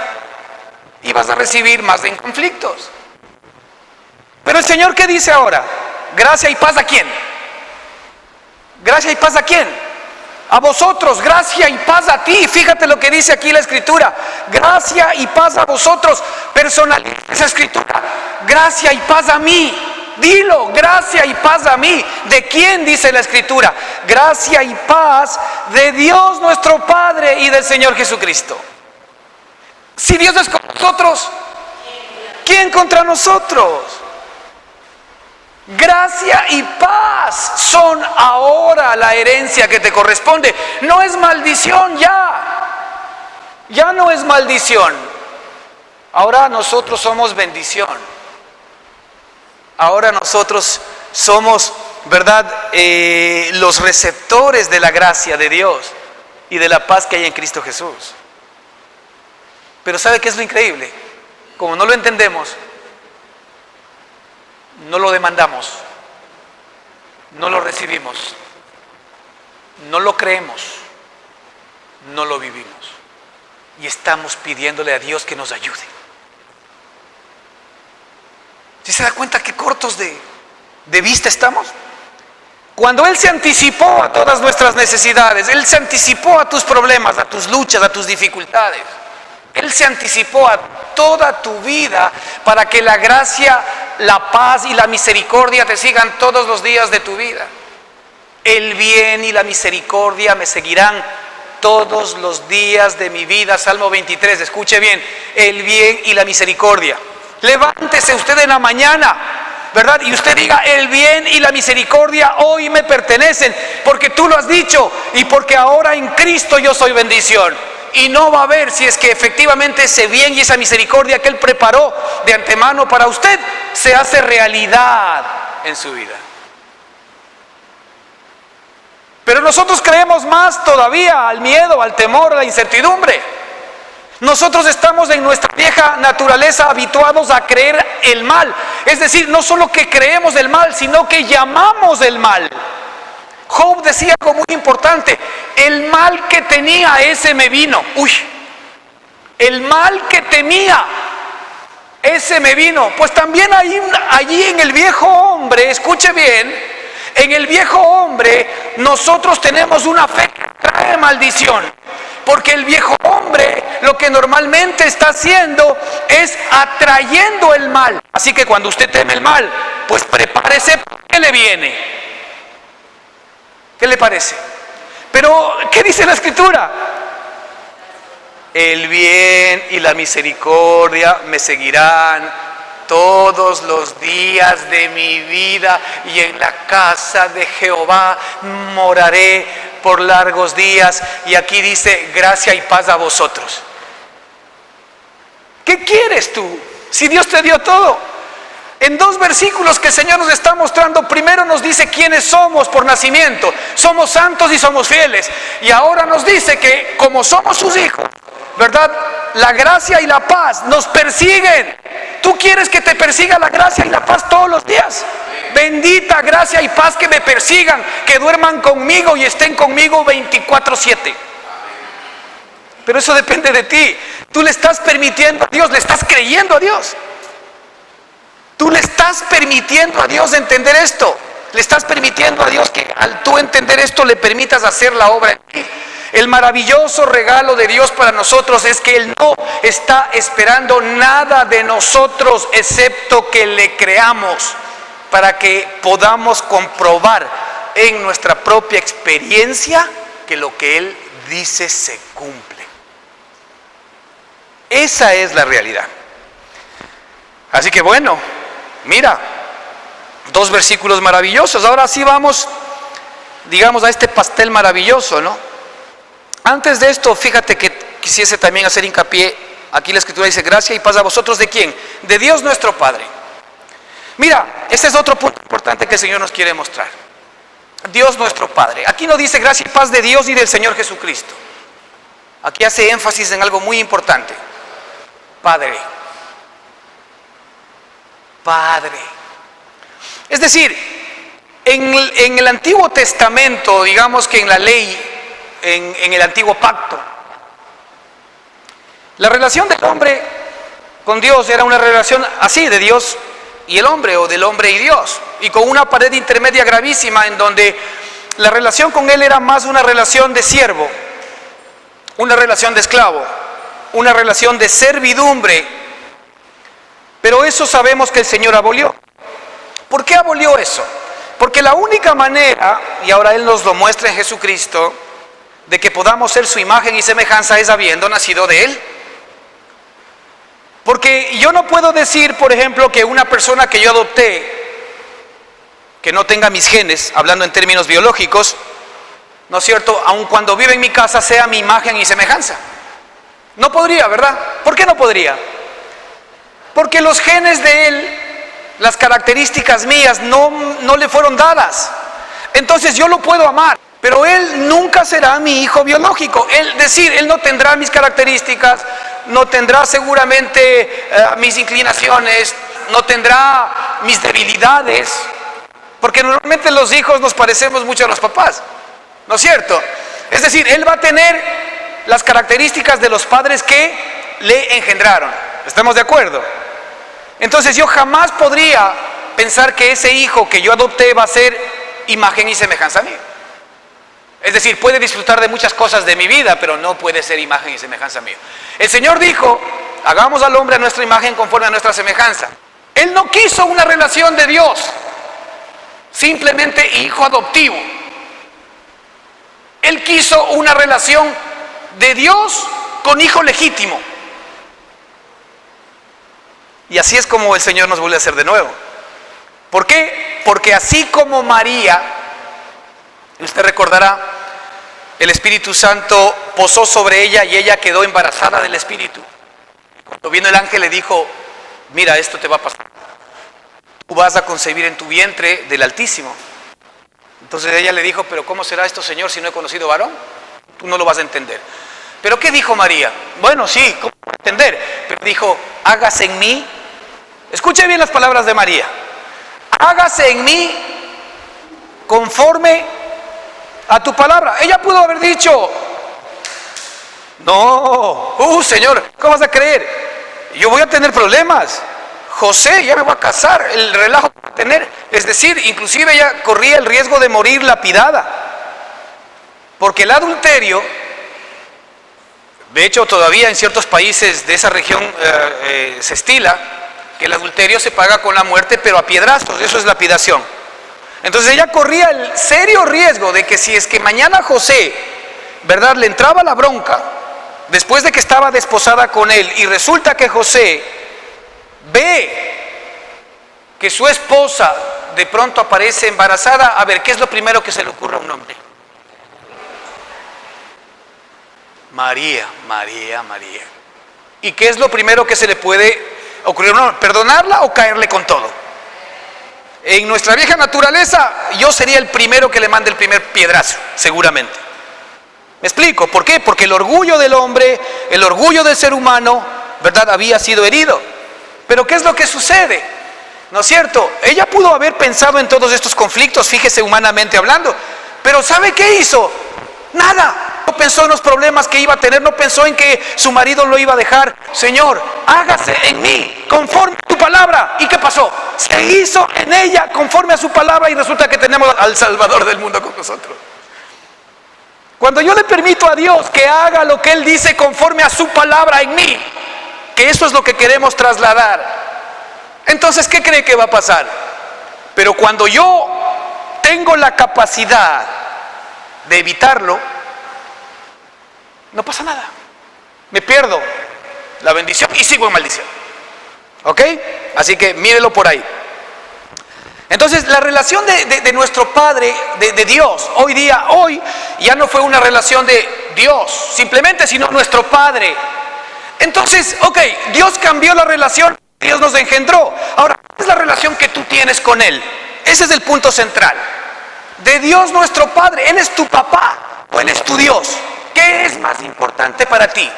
y vas a recibir más de conflictos. Pero el Señor, ¿qué dice ahora? ¿Gracia y paz a quién? ¿Gracia y paz a quién? A vosotros, gracia y paz a ti. Fíjate lo que dice aquí la Escritura. Gracia y paz a vosotros. Personaliza esa Escritura. Gracia y paz a mí. Dilo, gracia y paz a mí. ¿De quién dice la Escritura? Gracia y paz de Dios nuestro Padre y del Señor Jesucristo. Si Dios es con nosotros, ¿quién contra nosotros? Gracia y paz son ahora la herencia que te corresponde. No es maldición ya no es maldición. Ahora nosotros somos bendición. Ahora nosotros somos, ¿verdad?, los receptores de la gracia de Dios y de la paz que hay en Cristo Jesús. Pero ¿sabe qué es lo increíble? Como no lo entendemos, no lo demandamos, no lo recibimos, no lo creemos, no lo vivimos. Y estamos pidiéndole a Dios que nos ayude. ¿Sí se da cuenta qué cortos de vista estamos? Cuando Él se anticipó a todas nuestras necesidades, Él se anticipó a tus problemas, a tus luchas, a tus dificultades. Él se anticipó a toda tu vida para que la gracia, la paz y la misericordia te sigan todos los días de tu vida. El bien y la misericordia me seguirán todos los días de mi vida. Salmo 23, escuche bien, el bien y la misericordia. Levántese usted en la mañana, ¿verdad? Y usted diga, el bien y la misericordia hoy me pertenecen, porque tú lo has dicho y porque ahora en Cristo yo soy bendición. Y no va a haber si es que efectivamente ese bien y esa misericordia que Él preparó de antemano para usted se hace realidad en su vida. Pero nosotros creemos más todavía al miedo, al temor, a la incertidumbre. Nosotros estamos en nuestra vieja naturaleza habituados a creer el mal. Es decir, no solo que creemos el mal, sino que llamamos el mal. Job decía algo muy importante: el mal que tenía, ese me vino. El mal que temía, ese me vino. Pues también allí en el viejo hombre, escuche bien, en el viejo hombre nosotros tenemos una fe que trae maldición. Porque el viejo hombre lo que normalmente está haciendo es atrayendo el mal. Así que cuando usted teme el mal, pues prepárese, ¿qué le viene? ¿Qué le parece? Pero, ¿qué dice la Escritura? El bien y la misericordia me seguirán todos los días de mi vida, y en la casa de Jehová moraré por largos días. Y aquí dice, gracia y paz a vosotros. ¿Qué quieres tú? Si Dios te dio todo. En 2 versículos que el Señor nos está mostrando, primero nos dice quiénes somos por nacimiento. Somos santos y somos fieles. Y ahora nos dice que como somos sus hijos, ¿verdad? La gracia y la paz nos persiguen. ¿Tú quieres que te persiga la gracia y la paz todos los días? Bendita gracia y paz que me persigan, que duerman conmigo y estén conmigo 24/7. Pero eso depende de ti. Tú le estás permitiendo a Dios, le estás creyendo a Dios. Tú le estás permitiendo a Dios entender esto. Le estás permitiendo a Dios que al tú entender esto le permitas hacer la obra en ti. El maravilloso regalo de Dios para nosotros es que Él no está esperando nada de nosotros excepto que le creamos, para que podamos comprobar en nuestra propia experiencia que lo que Él dice se cumple. Esa es la realidad. Así que bueno, mira, 2 versículos maravillosos. Ahora sí vamos, digamos, a este pastel maravilloso, ¿no? Antes de esto, fíjate que quisiese también hacer hincapié, aquí la Escritura dice, gracia y paz a vosotros, ¿de quién? De Dios nuestro Padre. Mira, este es otro punto importante que el Señor nos quiere mostrar. Dios nuestro Padre. Aquí no dice gracia y paz de Dios y del Señor Jesucristo. Aquí hace énfasis en algo muy importante. Padre. Padre. Es decir, en el Antiguo Testamento, digamos que en la ley, en el Antiguo Pacto, la relación del hombre con Dios era una relación así, de Dios y el hombre, o del hombre y Dios, y con una pared intermedia gravísima en donde la relación con Él era más una relación de siervo, una relación de esclavo, una relación de servidumbre. Pero eso sabemos que el Señor abolió. ¿Por qué abolió eso? Porque la única manera, y ahora Él nos lo muestra en Jesucristo, de que podamos ser su imagen y semejanza es habiendo nacido de Él. Porque yo no puedo decir, por ejemplo, que una persona que yo adopté, que no tenga mis genes, hablando en términos biológicos, ¿no es cierto?, aun cuando vive en mi casa, sea mi imagen y semejanza. No podría, ¿verdad? ¿Por qué no podría? Porque los genes de él, las características mías, no le fueron dadas. Entonces yo lo puedo amar, pero él nunca será mi hijo biológico. Él no tendrá mis características, no tendrá seguramente mis inclinaciones, no tendrá mis debilidades, porque normalmente los hijos nos parecemos mucho a los papás, ¿no es cierto? Es decir, él va a tener las características de los padres que le engendraron. ¿Estamos de acuerdo? Entonces yo jamás podría pensar que ese hijo que yo adopté va a ser imagen y semejanza mía. Es decir, puede disfrutar de muchas cosas de mi vida, pero no puede ser imagen y semejanza mía. El Señor dijo, hagamos al hombre a nuestra imagen conforme a nuestra semejanza. Él no quiso una relación de Dios, simplemente hijo adoptivo. Él quiso una relación de Dios con hijo legítimo. Y así es como el Señor nos vuelve a hacer de nuevo. ¿Por qué? Porque así como María, usted recordará, el Espíritu Santo posó sobre ella y ella quedó embarazada del Espíritu. Cuando vino el ángel le dijo, mira, esto te va a pasar. Tú vas a concebir en tu vientre del Altísimo. Entonces ella le dijo, pero ¿cómo será esto, Señor, si no he conocido varón? Tú no lo vas a entender. ¿Pero qué dijo María? Bueno, sí, ¿cómo entender? Pero dijo, hágase en mí. Escuche bien las palabras de María. Hágase en mí conforme a tu palabra. Ella pudo haber dicho, no, Señor, ¿cómo vas a creer? Yo voy a tener problemas. José, ya me voy a casar, el relajo que va a tener. Es decir, inclusive ella corría el riesgo de morir lapidada. Porque el adulterio, de hecho todavía en ciertos países de esa región se estila que el adulterio se paga con la muerte, pero a piedrazos, eso es lapidación. Entonces ella corría el serio riesgo de que si es que mañana José, ¿verdad?, le entraba la bronca, después de que estaba desposada con él, y resulta que José ve que su esposa de pronto aparece embarazada, a ver, ¿qué es lo primero que se le ocurre a un hombre? María, María, María. ¿Y qué es lo primero que se le puede ocurrir a un hombre? ¿Perdonarla o caerle con todo? En nuestra vieja naturaleza, yo sería el primero que le mande el primer piedrazo, seguramente. ¿Me explico? ¿Por qué? Porque el orgullo del hombre, el orgullo del ser humano, ¿verdad?, había sido herido. Pero ¿qué es lo que sucede? ¿No es cierto? Ella pudo haber pensado en todos estos conflictos, fíjese, humanamente hablando, pero ¿sabe qué hizo? Nada. No pensó en los problemas que iba a tener, no pensó en que su marido lo iba a dejar. Señor, hágase en mí conforme a tu palabra. ¿Y qué pasó? Se hizo en ella conforme a su palabra y resulta que tenemos al Salvador del mundo con nosotros. Cuando yo le permito a Dios que haga lo que Él dice conforme a su palabra en mí, que eso es lo que queremos trasladar, entonces ¿qué cree que va a pasar? Pero cuando yo tengo la capacidad de evitarlo, no pasa nada. Me pierdo la bendición y sigo en maldición. ¿Ok? Así que mírelo por ahí. Entonces la relación de nuestro Padre, de Dios, hoy ya no fue una relación de Dios simplemente, sino nuestro Padre. Entonces, ok, Dios cambió la relación, Dios nos engendró. Ahora, ¿cuál es la relación que tú tienes con Él? Ese es el punto central. De Dios nuestro Padre, Él es tu papá o Él es tu Dios. ¿Qué es más importante para ti?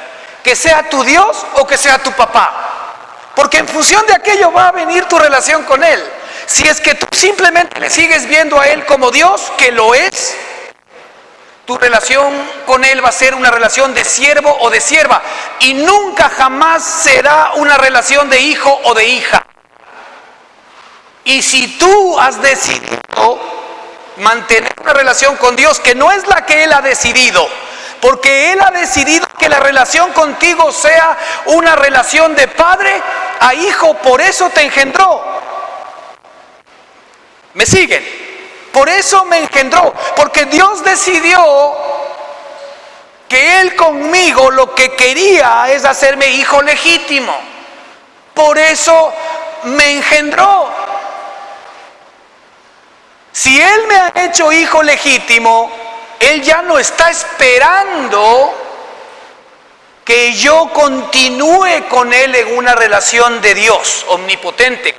¿Que sea tu Dios o que sea tu papá? Porque en función de aquello va a venir tu relación con Él. Si es que tú simplemente le sigues viendo a Él como Dios, que lo es, tu relación con Él va a ser una relación de siervo o de sierva. Y nunca jamás será una relación de hijo o de hija. Y si tú has decidido mantener una relación con Dios que no es la que Él ha decidido, porque Él ha decidido que la relación contigo sea una relación de padre a hijo, por eso te engendró. ¿Me siguen? Por eso me engendró, porque Dios decidió que Él conmigo lo que quería es hacerme hijo legítimo. Por eso me engendró. Si Él me ha hecho hijo legítimo, Él ya no está esperando que yo continúe con Él en una relación de Dios omnipotente,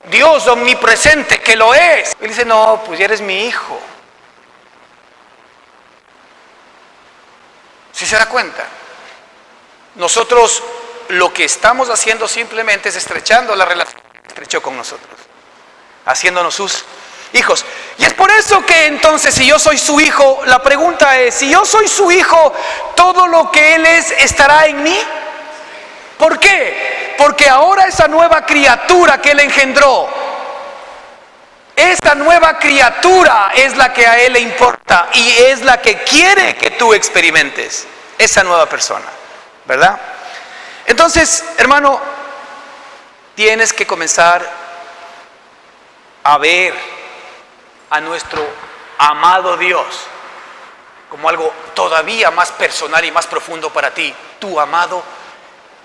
Dios omnipresente, que lo es. Él dice, no, pues ya eres mi hijo. ¿Sí se da cuenta? Nosotros lo que estamos haciendo simplemente es estrechando la relación. estrechó con nosotros, haciéndonos sus hijos. Y es por eso que entonces, si yo soy su hijo, la pregunta es, si yo soy su hijo, ¿todo lo que Él es estará en mí? ¿Por qué? Porque ahora esa nueva criatura que Él engendró, esta nueva criatura es la que a Él le importa y es la que quiere que tú experimentes, esa nueva persona, ¿verdad? Entonces, hermano, tienes que comenzar a ver a nuestro amado Dios como algo todavía más personal y más profundo para ti, tu amado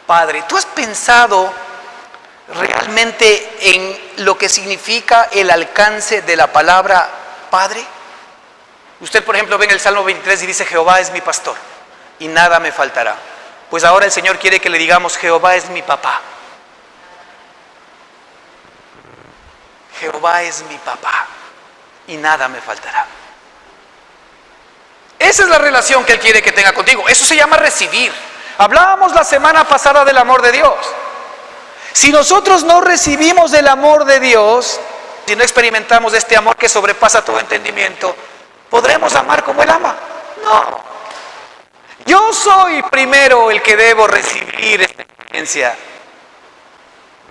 Padre. ¿Tú has pensado realmente en lo que significa el alcance de la palabra Padre? Usted, por ejemplo, ve en el Salmo 23 y dice: Jehová es mi pastor y nada me faltará. Pues ahora el Señor quiere que le digamos: Jehová es mi papá. Jehová es mi papá y nada me faltará. Esa es la relación que Él quiere que tenga contigo. Eso se llama recibir. Hablábamos la semana pasada del amor de Dios. Si nosotros no recibimos el amor de Dios, si no experimentamos este amor que sobrepasa todo entendimiento, ¿podremos amar como Él ama? No. Yo soy primero el que debo recibir esta experiencia.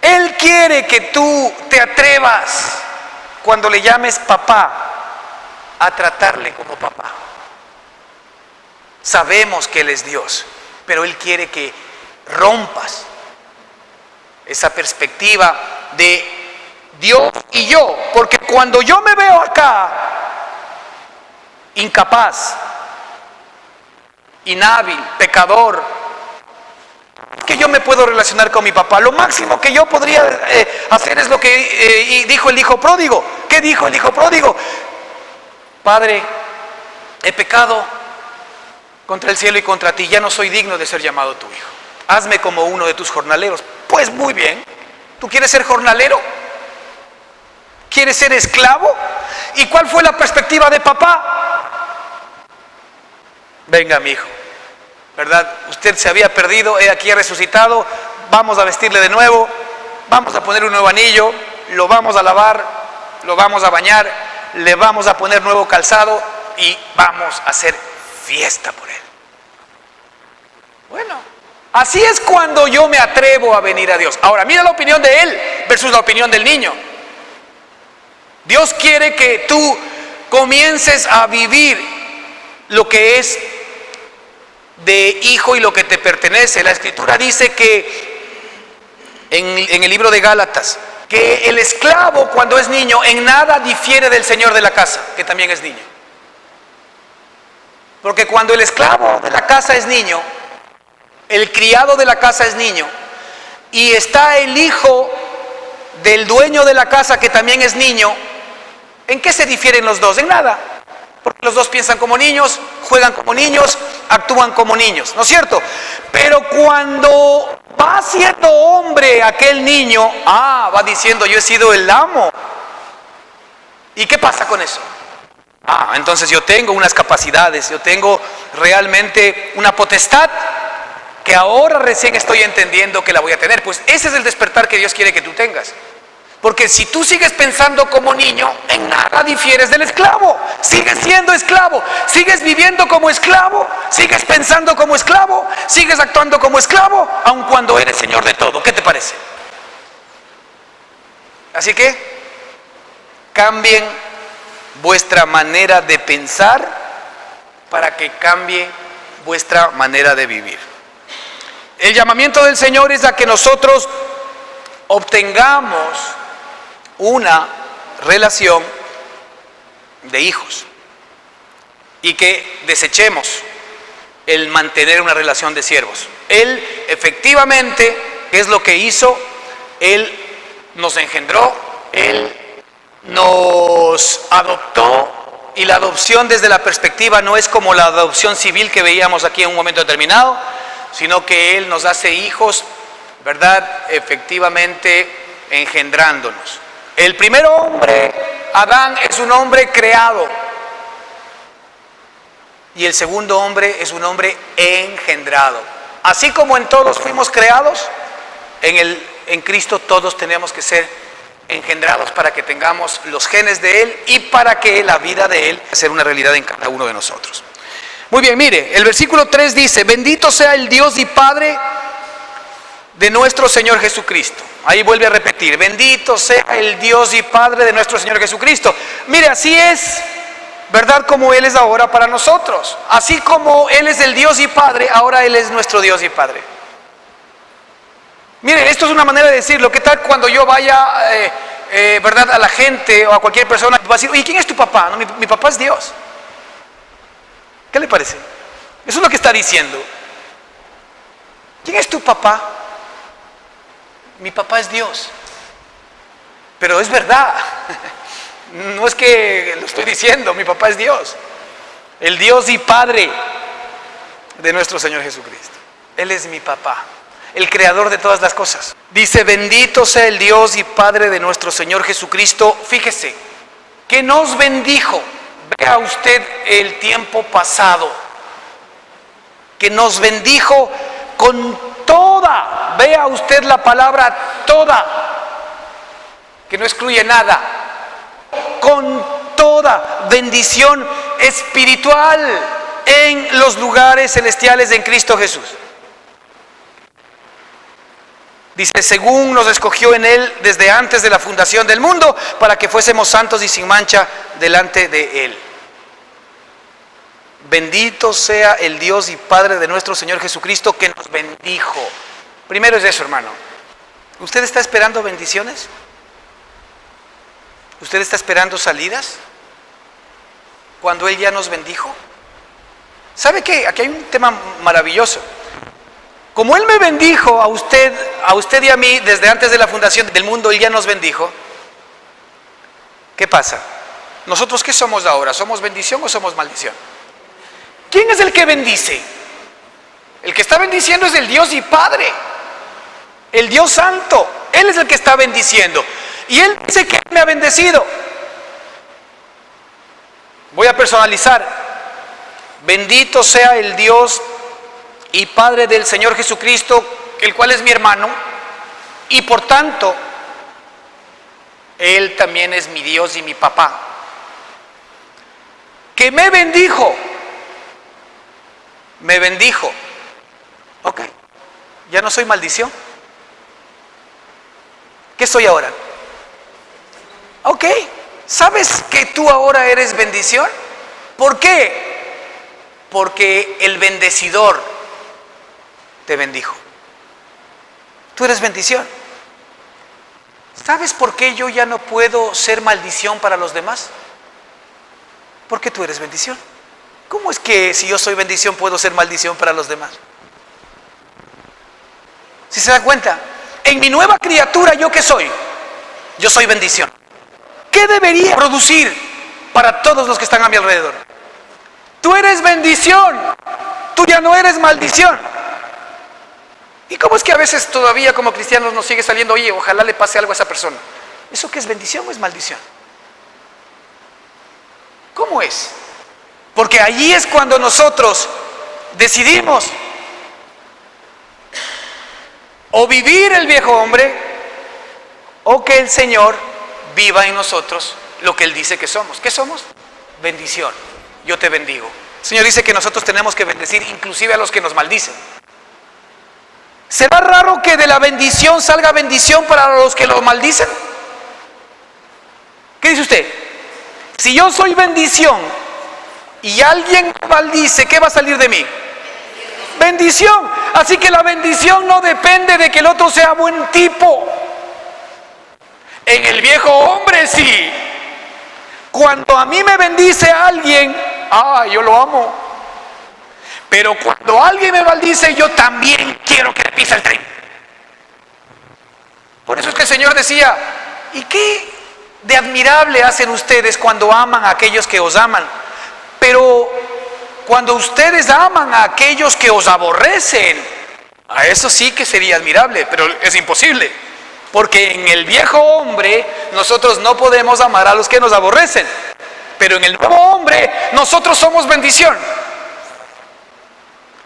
Él quiere que tú te atrevas, cuando le llames papá, a tratarle como papá. Sabemos que Él es Dios, pero Él quiere que rompas esa perspectiva de Dios y yo, porque cuando yo me veo acá incapaz, inhábil, pecador, que yo me puedo relacionar con mi papá, lo máximo que yo podría hacer es lo que dijo el hijo pródigo. ¿Qué dijo el hijo pródigo? Padre, he pecado contra el cielo y contra ti, ya no soy digno de ser llamado tu hijo. Hazme como uno de tus jornaleros. Pues muy bien. ¿Tú quieres ser jornalero? ¿Quieres ser esclavo? ¿Y cuál fue la perspectiva de papá? Venga, mi hijo, ¿verdad? Usted se había perdido, he aquí resucitado, vamos a vestirle de nuevo, vamos a poner un nuevo anillo, lo vamos a lavar, lo vamos a bañar, le vamos a poner nuevo calzado y vamos a hacer fiesta por él. Bueno, así es cuando yo me atrevo a venir a Dios. Ahora, mira la opinión de él versus la opinión del niño. Dios quiere que tú comiences a vivir lo que es de hijo y lo que te pertenece. La Escritura dice que en el libro de Gálatas, que el esclavo cuando es niño en nada difiere del señor de la casa, que también es niño. Porque cuando el esclavo de la casa es niño, el criado de la casa es niño, y está el hijo del dueño de la casa que también es niño, ¿en qué se difieren los dos? En nada. Porque los dos piensan como niños, juegan como niños, actúan como niños, ¿no es cierto? Pero cuando va siendo hombre aquel niño, va diciendo: yo he sido el amo. ¿Y qué pasa con eso? Entonces yo tengo unas capacidades, yo tengo realmente una potestad que ahora recién estoy entendiendo que la voy a tener. Pues ese es el despertar que Dios quiere que tú tengas. Porque si tú sigues pensando como niño, en nada difieres del esclavo. Sigues siendo esclavo, sigues viviendo como esclavo, sigues pensando como esclavo, sigues actuando como esclavo, aun cuando eres señor de todo. ¿Qué te parece? Así que cambien vuestra manera de pensar para que cambie vuestra manera de vivir. El llamamiento del Señor es a que nosotros obtengamos una relación de hijos y que desechemos el mantener una relación de siervos. Él efectivamente, ¿qué es lo que hizo? Él nos engendró, Él nos adoptó, y la adopción desde la perspectiva no es como la adopción civil que veíamos aquí en un momento determinado, sino que Él nos hace hijos, ¿verdad? Efectivamente engendrándonos. El primer hombre, Adán, es un hombre creado, y el segundo hombre es un hombre engendrado. Así como en todos fuimos creados, en en Cristo todos tenemos que ser engendrados para que tengamos los genes de Él y para que la vida de Él sea una realidad en cada uno de nosotros. Muy bien, mire, el versículo 3 dice: bendito sea el Dios y Padre de nuestro Señor Jesucristo. Ahí vuelve a repetir: bendito sea el Dios y Padre de nuestro Señor Jesucristo. Mire, así es, ¿verdad? Como Él es ahora para nosotros. Así como Él es el Dios y Padre, ahora Él es nuestro Dios y Padre. Mire, esto es una manera de decirlo. ¿Qué tal cuando yo vaya, verdad, a la gente o a cualquier persona va a decir: oye, ¿quién es tu papá? No, mi papá es Dios. ¿Qué le parece? Eso es lo que está diciendo. ¿Quién es tu papá? Mi papá es Dios. Pero es verdad. No es que lo estoy diciendo, mi papá es Dios. El Dios y Padre de nuestro Señor Jesucristo. Él es mi papá, el creador de todas las cosas. Dice: bendito sea el Dios y Padre de nuestro Señor Jesucristo. Fíjese, que nos bendijo. Vea usted el tiempo pasado, que nos bendijo con toda, vea usted la palabra toda, que no excluye nada, con toda bendición espiritual en los lugares celestiales en Cristo Jesús. Dice: según nos escogió en Él desde antes de la fundación del mundo, para que fuésemos santos y sin mancha delante de Él. Bendito sea el Dios y Padre de nuestro Señor Jesucristo, que nos bendijo. Primero es eso, hermano. ¿Usted está esperando bendiciones? ¿Usted está esperando salidas cuando Él ya nos bendijo? ¿Sabe qué? Aquí hay un tema maravilloso. Como Él me bendijo a usted y a mí desde antes de la fundación del mundo, Él ya nos bendijo. ¿Qué pasa? ¿Nosotros qué somos ahora? ¿Somos bendición o somos maldición? ¿Quién es el que bendice? El que está bendiciendo es el Dios y Padre, el Dios Santo. Él es el que está bendiciendo. Y Él dice que me ha bendecido. Voy a personalizar. Bendito sea el Dios y Padre del Señor Jesucristo, el cual es mi hermano, y por tanto Él también es mi Dios y mi papá, que me bendijo. Me bendijo. Ok, ya no soy maldición. ¿Qué soy ahora? Ok, ¿sabes que tú ahora eres bendición? ¿Por qué? Porque el bendecidor te bendijo. Tú eres bendición. ¿Sabes por qué yo ya no puedo ser maldición para los demás? Porque tú eres bendición. ¿Cómo es que si yo soy bendición puedo ser maldición para los demás? Si se dan cuenta, en mi nueva criatura, ¿yo qué soy? Yo soy bendición. ¿Qué debería producir para todos los que están a mi alrededor? Tú eres bendición. Tú ya no eres maldición. ¿Y cómo es que a veces todavía como cristianos nos sigue saliendo: oye, ojalá le pase algo a esa persona? ¿Eso qué es, bendición o es maldición? ¿Cómo es? Porque allí es cuando nosotros decidimos o vivir el viejo hombre, o que el Señor viva en nosotros lo que Él dice que somos. ¿Qué somos? Bendición. Yo te bendigo. El Señor dice que nosotros tenemos que bendecir inclusive a los que nos maldicen. ¿Será raro que de la bendición salga bendición para los que lo maldicen? ¿Qué dice usted? Si yo soy bendición y alguien maldice, ¿qué va a salir de mí? Bendición. Así que la bendición no depende de que el otro sea buen tipo. En el viejo hombre sí. Cuando a mí me bendice alguien, yo lo amo. Pero cuando alguien me maldice, yo también quiero que le pise el tren. Por eso es que el Señor decía: ¿y qué de admirable hacen ustedes cuando aman a aquellos que os aman? Pero cuando ustedes aman a aquellos que os aborrecen, a eso sí que sería admirable, pero es imposible. Porque en el viejo hombre nosotros no podemos amar a los que nos aborrecen. Pero en el nuevo hombre nosotros somos bendición.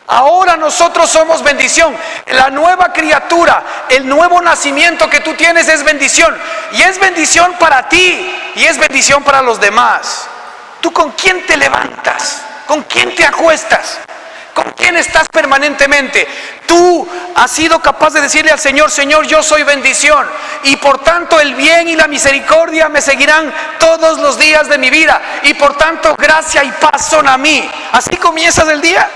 Ahora nosotros somos bendición. La nueva criatura, el nuevo nacimiento que tú tienes es bendición. Y es bendición para ti y es bendición para los demás. ¿Tú con quién te levantas? ¿Con quién te acuestas? ¿Con quién estás permanentemente? Tú has sido capaz de decirle al Señor: Señor, yo soy bendición, y por tanto el bien y la misericordia me seguirán todos los días de mi vida, y por tanto gracia y paz son a mí. Así comienzas el día.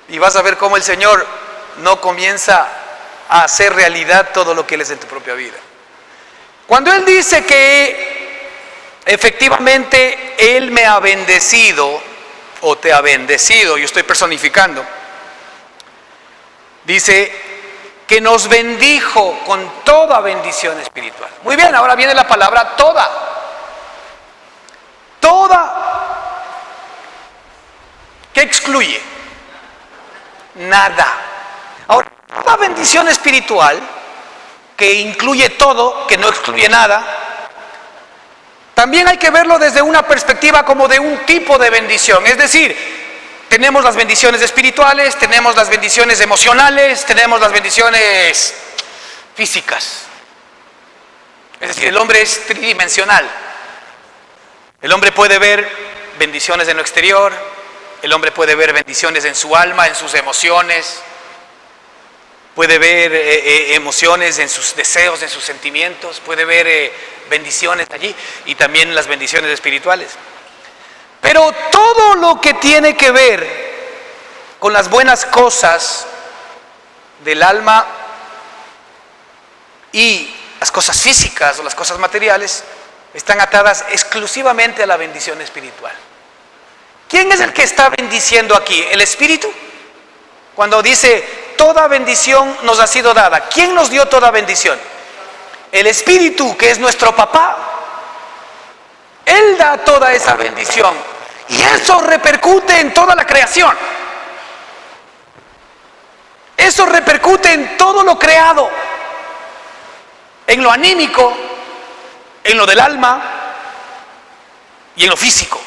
Y vas a ver cómo el Señor no comienza a hacer realidad todo lo que Él es en tu propia vida. Cuando Él dice que efectivamente Él me ha bendecido, o te ha bendecido, yo estoy personificando, dice que nos bendijo con toda bendición espiritual. Muy bien, ahora viene la palabra toda. Toda. ¿Qué excluye? Nada. Ahora, la bendición espiritual, que incluye todo, que no excluye nada, también hay que verlo desde una perspectiva como de un tipo de bendición. Es decir, tenemos las bendiciones espirituales, tenemos las bendiciones emocionales, tenemos las bendiciones físicas. Es decir, el hombre es tridimensional. El hombre puede ver bendiciones en lo exterior, el hombre puede ver bendiciones en su alma, en sus emociones, puede ver emociones en sus deseos, en sus sentimientos, puede ver bendiciones allí, y también las bendiciones espirituales. Pero todo lo que tiene que ver con las buenas cosas del alma y las cosas físicas o las cosas materiales están atadas exclusivamente a la bendición espiritual. ¿Quién es el que está bendiciendo aquí? ¿El Espíritu? Cuando dice toda bendición nos ha sido dada, ¿quién nos dio toda bendición? El Espíritu, que es nuestro papá. Él da toda esa bendición y eso repercute en toda la creación. Eso repercute en todo lo creado, en lo anímico, en lo del alma y en lo físico.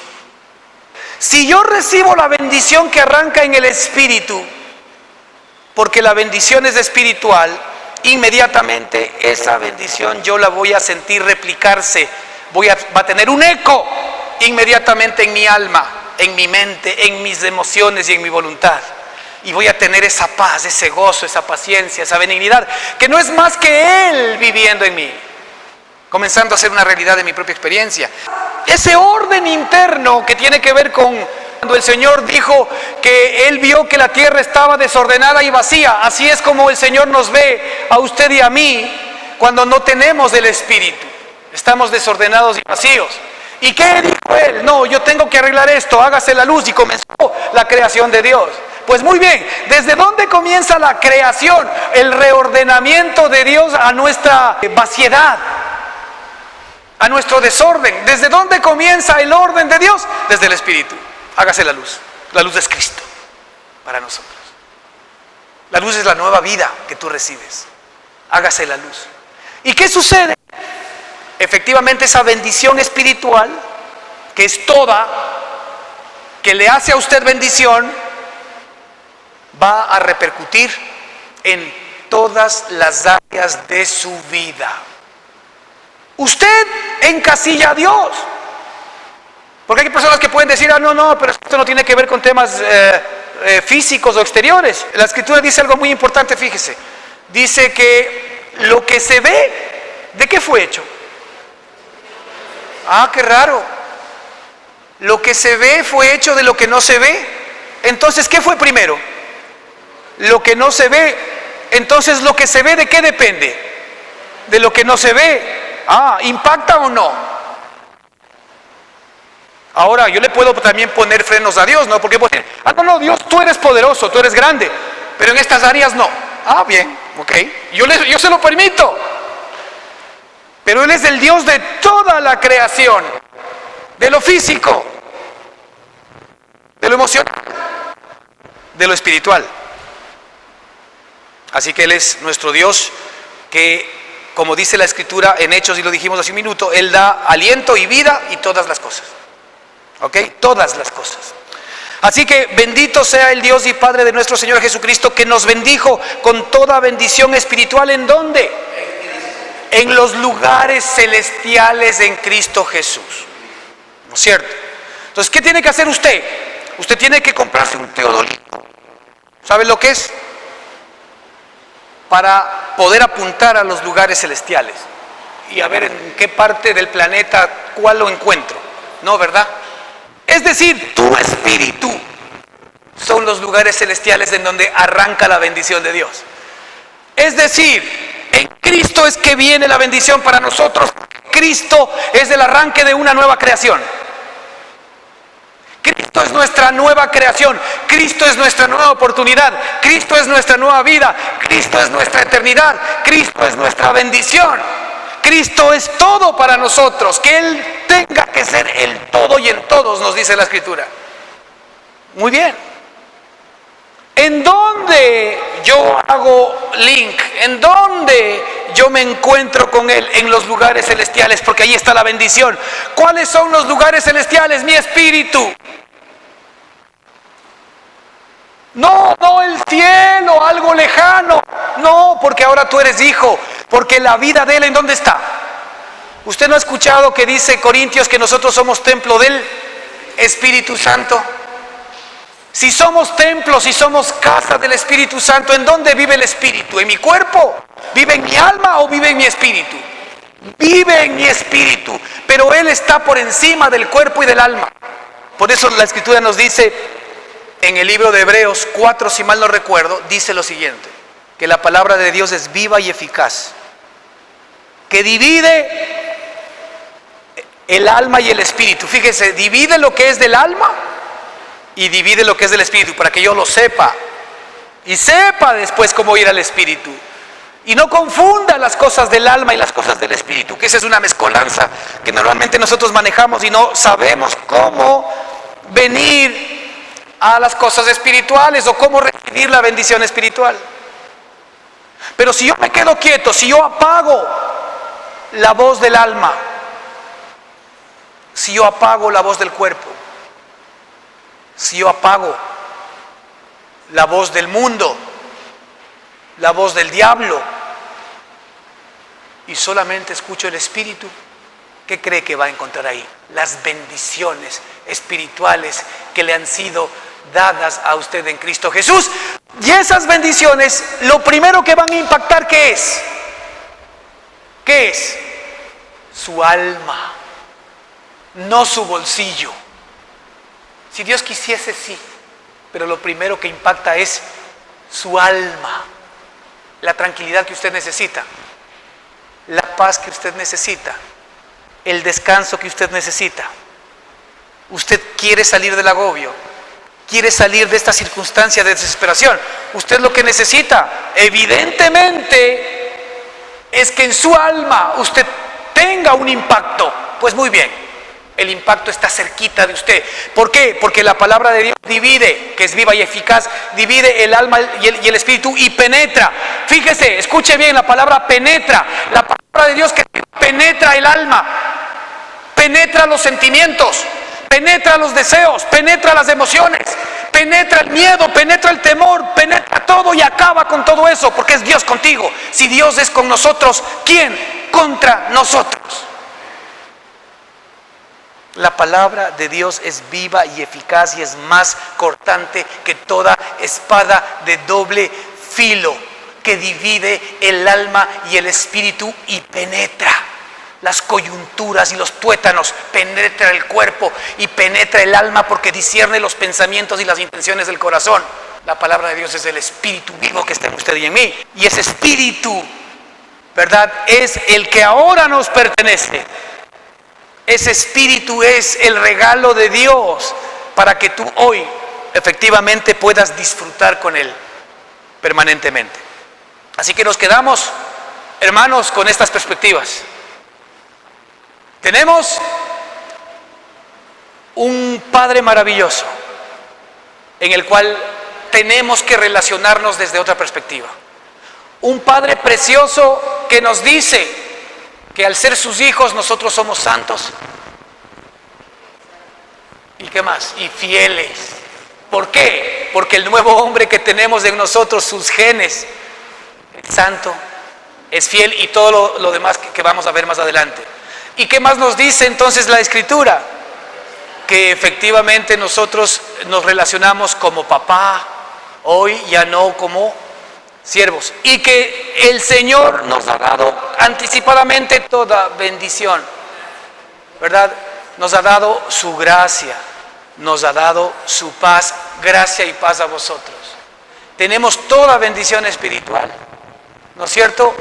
Si yo recibo la bendición que arranca en el Espíritu, porque la bendición es espiritual, inmediatamente esa bendición yo la voy a sentir replicarse, va a tener un eco inmediatamente en mi alma, en mi mente, en mis emociones y en mi voluntad. Y voy a tener esa paz, ese gozo, esa paciencia, esa benignidad, que no es más que Él viviendo en mí, comenzando a ser una realidad de mi propia experiencia. Ese orden interno que tiene que ver con cuando el Señor dijo que Él vio que la tierra estaba desordenada y vacía. Así es como el Señor nos ve a usted y a mí cuando no tenemos el Espíritu. Estamos desordenados y vacíos. ¿Y qué dijo Él? No, yo tengo que arreglar esto, hágase la luz, y comenzó la creación de Dios. Pues muy bien, ¿desde dónde comienza la creación? El reordenamiento de Dios a nuestra vaciedad, a nuestro desorden. ¿Desde dónde comienza el orden de Dios? Desde el Espíritu. Hágase la luz es Cristo para nosotros. La luz es la nueva vida que tú recibes. Hágase la luz. ¿Y qué sucede? Efectivamente, esa bendición espiritual, que es toda, que le hace a usted bendición, va a repercutir en todas las áreas de su vida. Usted encasilla a Dios. Porque hay personas que pueden decir: no, pero esto no tiene que ver con temas físicos o exteriores. La Escritura dice algo muy importante, fíjese. Dice que lo que se ve, ¿de qué fue hecho? Qué raro. Lo que se ve fue hecho de lo que no se ve. Entonces, ¿qué fue primero? Lo que no se ve. Entonces, lo que se ve, ¿de qué depende? De lo que no se ve. ¿Impacta o no? Ahora, yo le puedo también poner frenos a Dios, ¿no? Porque puedo decir: no, Dios, tú eres poderoso, tú eres grande, pero en estas áreas no. Bien, ok. Yo se lo permito. Pero Él es el Dios de toda la creación, de lo físico, de lo emocional, de lo espiritual. Así que Él es nuestro Dios que, como dice la Escritura en Hechos, y lo dijimos hace un minuto, Él da aliento y vida y todas las cosas. ¿Ok? Todas las cosas. Así que bendito sea el Dios y Padre de nuestro Señor Jesucristo, que nos bendijo con toda bendición espiritual. ¿En dónde? En los lugares celestiales en Cristo Jesús. ¿No es cierto? Entonces, ¿qué tiene que hacer usted? Usted tiene que comprarse un teodolito. ¿Sabe lo que es? Para poder apuntar a los lugares celestiales y a ver en qué parte del planeta cuál lo encuentro. ¿No, verdad? Es decir, tu espíritu son los lugares celestiales en donde arranca la bendición de Dios. Es decir, en Cristo es que viene la bendición para nosotros. Cristo es el arranque de una nueva creación. Cristo es nuestra nueva creación. Cristo es nuestra nueva oportunidad. Cristo es nuestra nueva vida. Cristo es nuestra eternidad. Cristo es nuestra bendición. Cristo es todo para nosotros. Que Él tenga que ser el todo y en todos, nos dice la Escritura. Muy bien. ¿En dónde yo hago link? ¿En dónde yo me encuentro con Él? En los lugares celestiales, porque ahí está la bendición. ¿Cuáles son los lugares celestiales? Mi espíritu. No el cielo, algo lejano. No, porque ahora tú eres hijo. Porque la vida de Él, ¿en dónde está? ¿Usted no ha escuchado que dice Corintios que nosotros somos templo del Espíritu Santo? Si somos templo, si somos casa del Espíritu Santo, ¿en dónde vive el Espíritu? ¿En mi cuerpo? ¿Vive en mi alma o vive en mi espíritu? Vive en mi espíritu, pero Él está por encima del cuerpo y del alma. Por eso la Escritura nos dice, en el libro de Hebreos 4, si mal no recuerdo, dice lo siguiente, que la palabra de Dios es viva y eficaz, que divide el alma y el espíritu. Fíjese, divide lo que es del alma y divide lo que es del espíritu, para que yo lo sepa y sepa después cómo ir al espíritu y no confunda las cosas del alma y las cosas del espíritu, que esa es una mezcolanza que normalmente nosotros manejamos y no sabemos cómo venir a las cosas espirituales o cómo recibir la bendición espiritual. Pero si yo me quedo quieto, si yo apago la voz del alma, si yo apago la voz del cuerpo, si yo apago la voz del mundo, la voz del diablo, y solamente escucho el Espíritu, ¿qué cree que va a encontrar ahí? Las bendiciones espirituales que le han sido dadas a usted en Cristo Jesús. Y esas bendiciones, lo primero que van a impactar, ¿qué es? ¿Qué es? Su alma, no su bolsillo. Si Dios quisiese, sí, pero lo primero que impacta es su alma, la tranquilidad que usted necesita, la paz que usted necesita, el descanso que usted necesita. Usted quiere salir del agobio, quiere salir de esta circunstancia de desesperación. Usted lo que necesita, evidentemente, es que en su alma usted tenga un impacto. Pues muy bien, el impacto está cerquita de usted. ¿Por qué? Porque la palabra de Dios divide, que es viva y eficaz, divide el alma y el espíritu y penetra. Fíjese, escuche bien la palabra penetra. La palabra de Dios que penetra el alma, penetra los sentimientos, penetra los deseos, penetra las emociones, penetra el miedo, penetra el temor, penetra todo y acaba con todo eso, porque es Dios contigo. Si Dios es con nosotros, ¿quién contra nosotros? La palabra de Dios es viva y eficaz y es más cortante que toda espada de doble filo, que divide el alma y el espíritu y penetra las coyunturas y los tuétanos, penetra el cuerpo y penetra el alma, porque discierne los pensamientos y las intenciones del corazón. La palabra de Dios es el espíritu vivo que está en usted y en mí, y ese espíritu, ¿verdad?, es el que ahora nos pertenece. Ese espíritu es el regalo de Dios para que tú hoy efectivamente puedas disfrutar con Él permanentemente. Así que nos quedamos, hermanos, con estas perspectivas. Tenemos un Padre maravilloso en el cual tenemos que relacionarnos desde otra perspectiva. Un Padre precioso que nos dice que al ser sus hijos nosotros somos santos. ¿Y qué más? Y fieles. ¿Por qué? Porque el nuevo hombre que tenemos en nosotros, sus genes, es santo, es fiel y todo lo demás que vamos a ver más adelante. ¿Y qué más nos dice entonces la Escritura? Que efectivamente nosotros nos relacionamos como papá, hoy ya no como siervos, y que el Señor nos ha dado anticipadamente toda bendición, ¿verdad? Nos ha dado su gracia, nos ha dado su paz, gracia y paz a vosotros. Tenemos toda bendición espiritual, ¿no es cierto?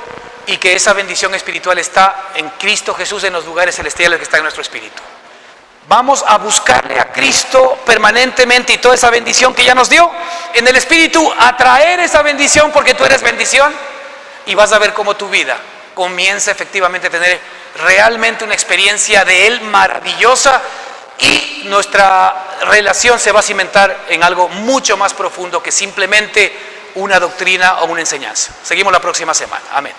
Y que esa bendición espiritual está en Cristo Jesús, en los lugares celestiales que está en nuestro espíritu. Vamos a buscarle a Cristo permanentemente y toda esa bendición que ya nos dio en el Espíritu, atraer esa bendición porque tú eres bendición, y vas a ver cómo tu vida comienza efectivamente a tener realmente una experiencia de Él maravillosa, y nuestra relación se va a cimentar en algo mucho más profundo que simplemente una doctrina o una enseñanza. Seguimos la próxima semana. Amén.